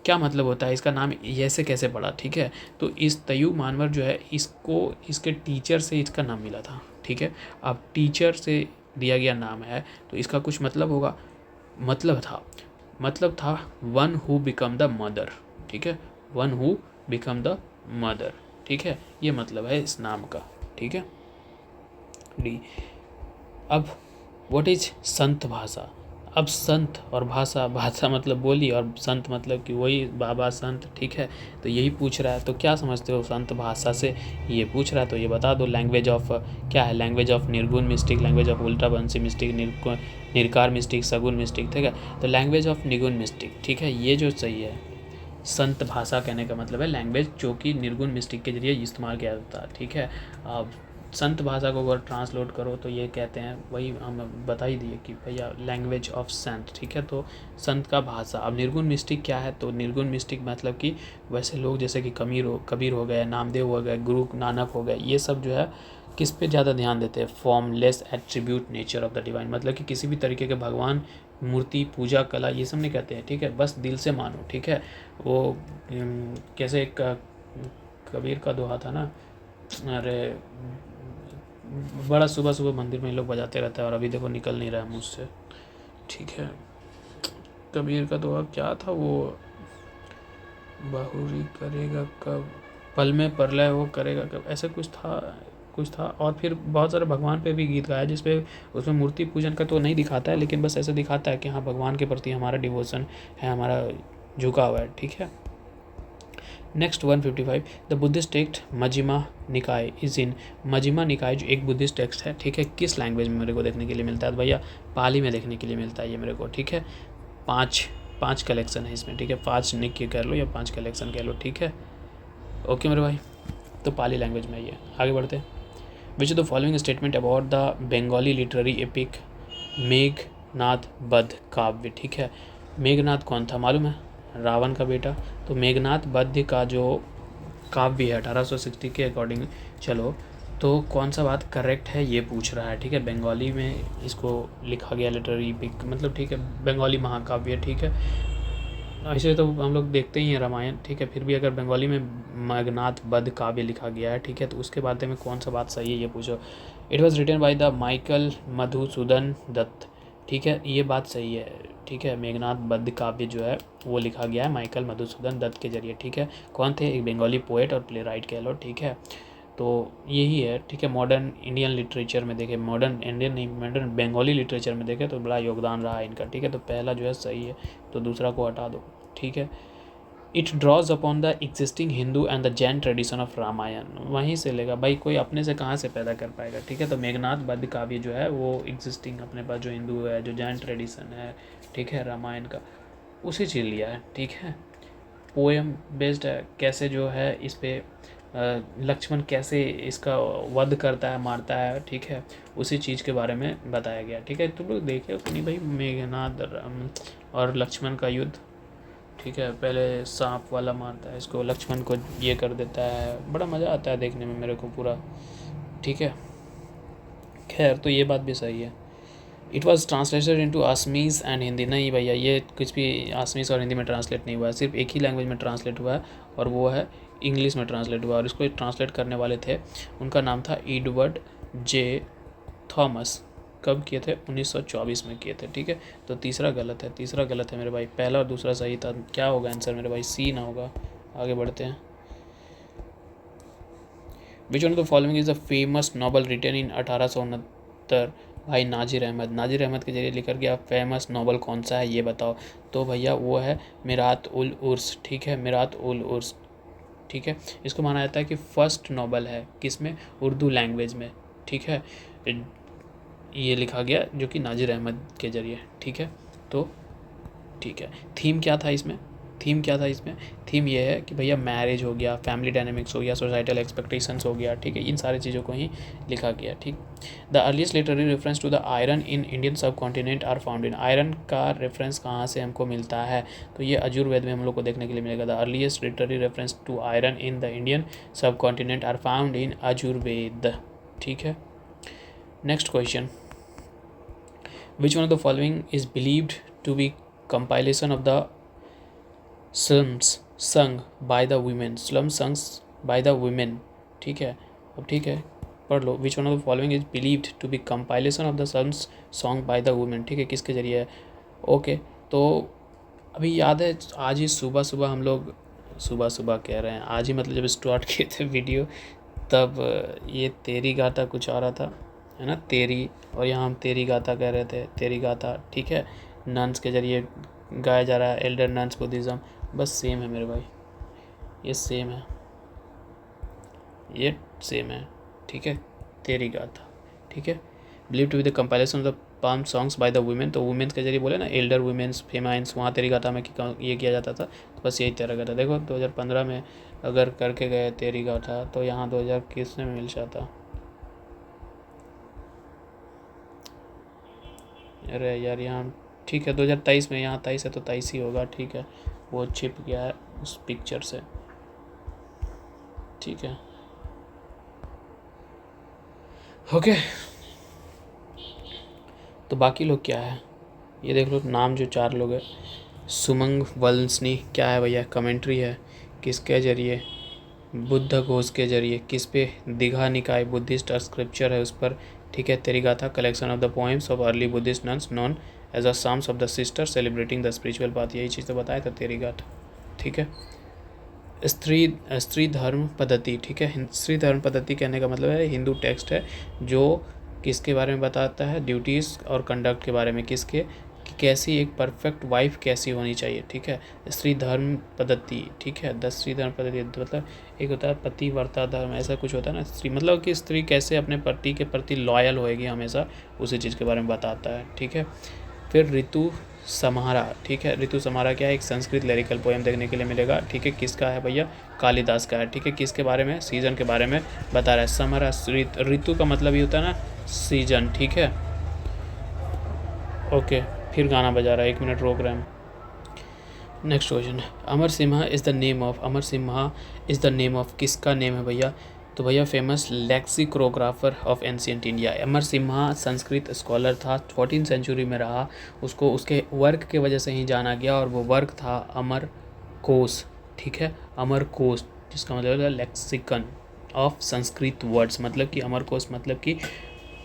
क्या मतलब होता है, इसका नाम ऐसे कैसे पड़ा, ठीक है। तो इस तयु मानवर जो है इसको इसके टीचर से इसका नाम मिला था, ठीक है। अब टीचर से दिया गया नाम है तो इसका कुछ मतलब होगा, मतलब था one who become the mother, ठीक है, one who become the mother, ठीक है, ये मतलब है इस नाम का, ठीक है, डी। अब व्हाट इज संत भाषा, अब संत और भाषा मतलब बोली, और संत मतलब कि वही बाबा संत, ठीक है। तो यही पूछ रहा है, तो क्या समझते हो संत भाषा से, ये पूछ रहा है, तो ये बता दो। लैंग्वेज ऑफ क्या है, लैंग्वेज ऑफ निर्गुण मिस्टिक, लैंग्वेज ऑफ उल्टा बंसी मिस्टिक, निर्कार मिस्टिक, सगुन मिस्टिक, ठीक है। तो लैंग्वेज ऑफ निगुण मिस्टिक, ठीक है, ये जो सही है। संत भाषा कहने का मतलब है लैंग्वेज जो कि निर्गुण मिस्टिक के जरिए इस्तेमाल किया जाता है, ठीक है। अब संत भाषा को अगर ट्रांसलेट करो तो ये कहते हैं, वही हम बता ही दिए कि भैया लैंग्वेज ऑफ संत, ठीक है। तो संत का भाषा। अब निर्गुण मिस्टिक क्या है, तो निर्गुण मिस्टिक मतलब कि वैसे लोग जैसे कि कबीर हो गए, नामदेव हो गए, गुरु नानक हो गए, ये सब जो है किस पे ज़्यादा ध्यान देते हैं, formless attribute nature of the divine, मतलब कि किसी भी तरीके के भगवान, मूर्ति, पूजा, कला, ये सब नहीं कहते हैं, ठीक है, बस दिल से मानो, ठीक है। वो कैसे एक कबीर का दोहा था ना, अरे बड़ा सुबह सुबह मंदिर में लोग बजाते रहते हैं और अभी देखो निकल नहीं रहा है मुझसे, ठीक है। कबीर का दोहा क्या था, वो बाहुरी करेगा कब, पल में प्रलय वो करेगा कब, ऐसा कुछ था। और फिर बहुत सारे भगवान पे भी गीत गाया जिसपे उसमें मूर्ति पूजन का तो नहीं दिखाता है, लेकिन बस ऐसे दिखाता है कि हाँ भगवान के प्रति हमारा डिवोशन है, हमारा झुकाव है, ठीक है। नेक्स्ट 155, द बुद्धिस्ट टेक्स्ट मजिमा निकाय इज इन, मजिमा निकाय जो एक बुद्धिस्ट टेक्स्ट है, ठीक है, किस लैंग्वेज में मेरे को देखने के लिए मिलता है, तो भैया पाली में देखने के लिए मिलता है ये मेरे को, ठीक है। पाँच कलेक्शन है इसमें, ठीक है, 5 निक्य कह लो या 5 कलेक्शन कह लो, ठीक है। ओके मेरे भाई, तो पाली लैंग्वेज में ये आगे बढ़ते हैं। Which the following statement about the Bengali literary epic Meghnad वध काव्य, ठीक है। मेघनाद कौन था मालूम है, रावण का बेटा। तो मेघनाद वध का जो काव्य है 1860 के अकॉर्डिंग, चलो तो कौन सा बात करेक्ट है ये पूछ रहा है, ठीक है। बंगाली में इसको लिखा गया लिटरेरी एपिक मतलब, ठीक है, बंगाली महाकाव्य, ठीक है। ऐसे तो हम लोग देखते ही हैं रामायण, ठीक है, फिर भी अगर बंगाली में मेघनाथ वध काव्य लिखा गया है, ठीक है, तो उसके बारे में कौन सा बात सही है ये पूछो। It was written by the Michael Madhusudan Dutt, ठीक है, ये बात सही है, ठीक है, मेघनाथ वध काव्य जो है वो लिखा गया है माइकल मधुसूदन दत्त के जरिए, ठीक है। कौन थे? एक बंगाली पोएट और प्ले राइट कह लो, ठीक है। तो यही है, ठीक है। मॉडर्न इंडियन लिटरेचर में देखें, मॉडर्न इंडियन नहीं, मॉडर्न बंगाली लिटरेचर में देखें तो बड़ा योगदान रहा है इनका, ठीक है। तो पहला जो है सही है, तो दूसरा को हटा दो, ठीक है। It draws upon the existing Hindu and the Jain tradition of Ramayana, वहीं से लेगा भाई, कोई अपने से कहाँ से पैदा कर पाएगा, ठीक है। तो मेघनाथ वध काव्य जो है वो एग्जिस्टिंग अपने पास जो हिंदू है, जो जैन ट्रेडिशन है, ठीक है, रामायण का, उसी चीज़ लिया है, ठीक है। पोएम बेस्ड है, कैसे जो है इस पे लक्ष्मण कैसे इसका वध करता है, मारता है, ठीक है, उसी चीज़ के बारे में बताया गया, ठीक है। तुम लोग देखे हो कि नहीं भाई, मेघनाथ और लक्ष्मण का युद्ध, ठीक है। पहले सांप वाला मारता है इसको, लक्ष्मण को ये कर देता है, बड़ा मज़ा आता है देखने में मेरे को पूरा, ठीक है। खैर, तो ये बात भी सही है। It was translated into Assamese and Hindi, नहीं भैया, ये कुछ भी आसमीज़ और हिंदी में ट्रांसलेट नहीं हुआ है, सिर्फ एक ही लैंग्वेज में ट्रांसलेट हुआ है और वो है इंग्लिश में ट्रांसलेट हुआ। और इसको ट्रांसलेट करने वाले थे, उनका नाम था एडवर्ड जे थॉमस। कब किए थे? 1924 में किए थे, ठीक है। तो तीसरा गलत है, तीसरा गलत है मेरे भाई, पहला और दूसरा सही था। क्या होगा आंसर मेरे भाई? सी ना होगा। आगे बढ़ते हैं। Which one of the following is the famous novel written in 1869? By नाजिर Ahmad, नाजिर Ahmad के जरिए लिखा गया फेमस नॉवल कौन सा है ये बताओ। तो भैया वो है मिरात उल उर्स, ठीक है, मिरात उल उर्स, ठीक है। इसको माना जाता है कि फर्स्ट नॉवल है, किसमें? उर्दू लैंग्वेज में, ठीक है, ये लिखा गया जो कि नाजिर अहमद के जरिए, ठीक है। तो ठीक है, थीम क्या था इसमें? थीम क्या था इसमें? थीम ये है कि भैया मैरिज हो गया, फैमिली डायनेमिक्स हो गया, सोसाइटल एक्सपेक्टेशंस हो गया, ठीक है, इन सारी चीज़ों को ही लिखा गया, ठीक। The earliest literary reference to the iron in Indian subcontinent are found in, iron का रेफरेंस कहाँ से हमको मिलता है? तो ये अजुर्वेद में हम लोग को देखने के लिए मिलेगा। The earliest literary reference to iron in the Indian subcontinent are found in Yajurveda, ठीक है। Next question, which one of the following is believed to be compilation of the slums sung by the women, slum songs by the women, ठीक है। अब ठीक है, पढ़ लो। which one of the following is believed to be compilation of the slums song by the women, ठीक है, किसके जरिए है? ओके, तो अभी याद है आज ही सुबह सुबह हम लोग, सुबह सुबह कह रहे हैं, आज ही मतलब जब स्टार्ट किए थे वीडियो, तब ये तेरी गाथा कुछ आ रहा था, है ना, तेरी, और यहाँ हम तेरी गाथा कह रहे थे, तेरी गाथा, ठीक है, नन्स के जरिए गाया जा रहा है, एल्डर नन्स बुद्धिज़्म, बस सेम है मेरे भाई, ये सेम है, ये सेम है, ठीक है, तेरी गाथा, ठीक है। Believe to be the compilation of the palm songs by the women, तो वुमेन्स के जरिए बोले ना, एल्डर वुमेन्स, फेमाइंस, वहाँ तेरी गाथा में ये किया जाता था, तो बस यही तेरा गाथा। देखो 2015 में अगर करके गए तेरी गाथा, तो यहाँ 2021 में मिल जाता। अरे यार यहाँ ठीक है 2023 में, यहाँ 23 है तो 23 ही होगा, ठीक है, वो छिप गया है उस पिक्चर से, ठीक है, ओके। तो बाकी लोग क्या है ये देख लो, नाम जो 4 लोग है, सुमंग वल्सनी, क्या है भैया? कमेंट्री है, किसके जरिए? बुद्ध घोष के जरिए। किस पे? दीघा निकाय, बुद्धिस्ट स्क्रिप्चर है उस पर, ठीक है। Therigatha collection of the poems of early Buddhist nuns known as a psalms of the sister celebrating the spiritual path, यही चीज़ तो बताया था तेरी गाथा, ठीक है। स्त्री धर्म पद्धति, ठीक है, स्त्री धर्म पद्धति कहने का मतलब है हिंदू टेक्स्ट है जो किसके बारे में बताता है? ड्यूटीज़ और कंडक्ट के बारे में, किसके, कि कैसी एक परफेक्ट वाइफ कैसी होनी चाहिए, ठीक है। स्त्री धर्म पद्धति, ठीक है, 10 स्त्री धर्म पद्धति मतलब एक होता है पतिव्रता धर्म, ऐसा कुछ होता है ना, स्त्री मतलब कि स्त्री कैसे अपने पति के प्रति लॉयल होएगी हमेशा, उसी चीज़ के बारे में बताता है, ठीक है। फिर ऋतु समारा, ठीक है, ऋतु समारा क्या है? एक संस्कृत लिरिकल पोएम देखने के लिए मिलेगा, ठीक है, किसका है भैया? कालिदास का है, ठीक है। किसके बारे में? सीजन के बारे में बता रहा है। समारा, ऋतु का मतलब ये होता है ना सीजन, ठीक है, ओके। फिर गाना बजा रहा है, 1 मिनट रोक रहे हैं। Next question, Amar Simha is the name of, Amar Simha is the name of, किसका नेम है भैया? तो भैया famous lexicographer of ancient India Amar Simha Sanskrit scholar था, 14 सेंचुरी में रहा, उसको उसके वर्क के वजह से ही जाना गया और वो वर्क था अमर कोश, ठीक है, अमर कोश, जिसका मतलब है लेक्सिकन ऑफ संस्कृत वर्ड्स, मतलब कि अमर कोश मतलब कि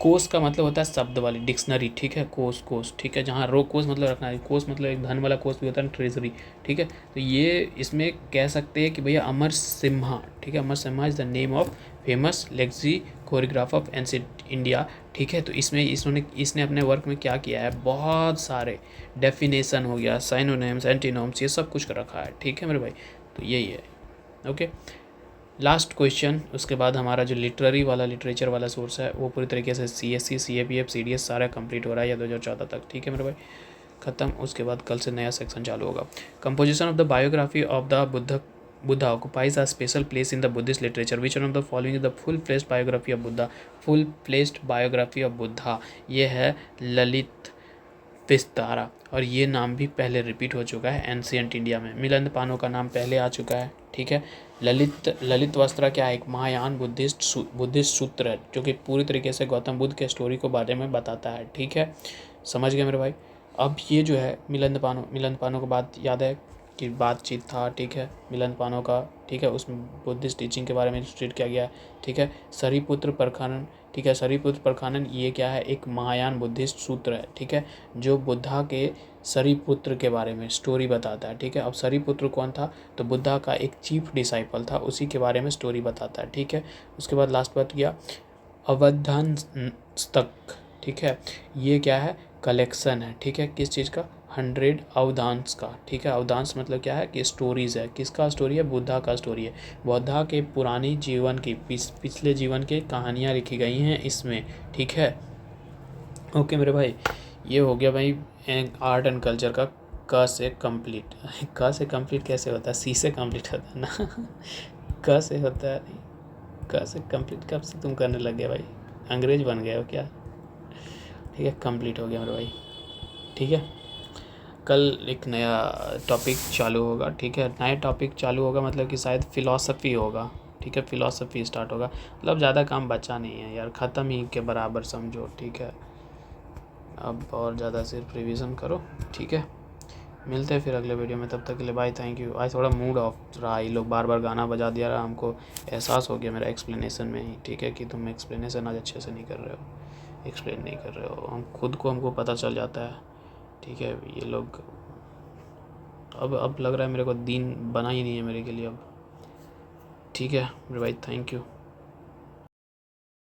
कोश का मतलब होता है शब्द वाली डिक्शनरी, ठीक है, कोश, ठीक है, जहाँ रो कोश मतलब रखना है, कोश मतलब एक धन वाला कोश भी होता है ट्रेजरी, ठीक है। तो ये इसमें कह सकते हैं कि भैया अमर सिम्हा, ठीक है, Amar Simha is the name of famous lexicographer of ancient India, ठीक है। तो इसने अपने वर्क में क्या किया है, बहुत सारे डेफिनेशन हो गया, साइनोनिम्स, एंटीनोम्स, ये सब कुछ रखा है, ठीक है मेरे भाई। तो यही है, ओके। लास्ट क्वेश्चन, उसके बाद हमारा जो लिटरेचर वाला सोर्स है वो पूरी तरीके से CSC, CAPF, CDS सारा कंप्लीट हो रहा है या 2014 तक, ठीक है मेरे भाई, ख़त्म। उसके बाद कल से नया सेक्शन चालू होगा। Composition of the biography of the Buddha occupies a special place in the Buddhist literature. Which one of the following is the full-fledged biography of Buddha? Full-fledged biography of Buddha ये है ललित विस्तारा, और ये नाम भी पहले repeat हो चुका है एंशिएंट इंडिया में। मिलिंद पानो का नाम पहले आ चुका है, ठीक है। ललित वस्त्रा क्या है, एक महायान बुद्धिस्ट सूत्र है जो कि पूरी तरीके से गौतम बुद्ध के स्टोरी को बारे में बताता है, ठीक है, समझ गए मेरे भाई। अब ये जो है मिलिंद पानो को बात याद है कि बातचीत था, ठीक है, मिलिंद पानो का, ठीक है, उसमें बुद्धिस्ट टीचिंग के बारे में इलस्ट्रेट किया गया है, ठीक है। सरीपुत्र प्रखानन, ठीक है, सरीपुत्र प्रखानन ये क्या है, एक महायान बुद्धिस्ट सूत्र है, ठीक है, जो बुद्धा के सरीपुत्र के बारे में स्टोरी बताता है, ठीक है। अब सरीपुत्र कौन था, तो बुद्धा का एक चीफ डिसाइपल था, उसी के बारे में स्टोरी बताता है, ठीक है। उसके बाद लास्ट बात किया अवधानस्तक, ठीक है, ये क्या है, कलेक्शन है, ठीक है, किस चीज़ का, 100 अवधांश का, ठीक है। अवधांश मतलब क्या है कि स्टोरीज़ है, किसका स्टोरी है, बुद्धा का स्टोरी है, बुद्धा के पुरानी जीवन की पिछले जीवन की कहानियाँ लिखी गई हैं इसमें, ठीक है। ओके मेरे भाई, ये हो गया भाई आर्ट एंड कल्चर का क से कंप्लीट। क से कंप्लीट कैसे होता है, सी से कंप्लीट होता है ना। क से होता है, क से कंप्लीट कब से तुम करने लग गए भाई, अंग्रेज बन गए हो क्या, ठीक है, कंप्लीट हो गया मेरे भाई, ठीक है। कल एक नया टॉपिक चालू होगा, ठीक है, नया टॉपिक चालू होगा मतलब कि शायद फ़िलॉसफ़ी होगा, ठीक है, फ़िलॉसफ़ी स्टार्ट होगा, मतलब ज़्यादा काम बचा नहीं है यार, ख़त्म ही के बराबर समझो, ठीक है। अब और ज़्यादा सिर्फ रिवीजन करो, ठीक है। मिलते हैं फिर अगले वीडियो में, तब तक के लिए बाय, थैंक यू। आज थोड़ा मूड ऑफ रहा, ये लोग बार बार गाना बजा दिया रहा, हमको एहसास हो गया मेरा एक्सप्लेनेशन में ही, ठीक है, कि तुम एक्सप्लेनेशन आज अच्छे से नहीं कर रहे हो, एक्सप्लेन नहीं कर रहे हो, हमको पता चल जाता है, ठीक है। ये लोग अब लग रहा है मेरे को दिन बना ही नहीं है मेरे के लिए अब, ठीक है मेरे भाई, थैंक यू।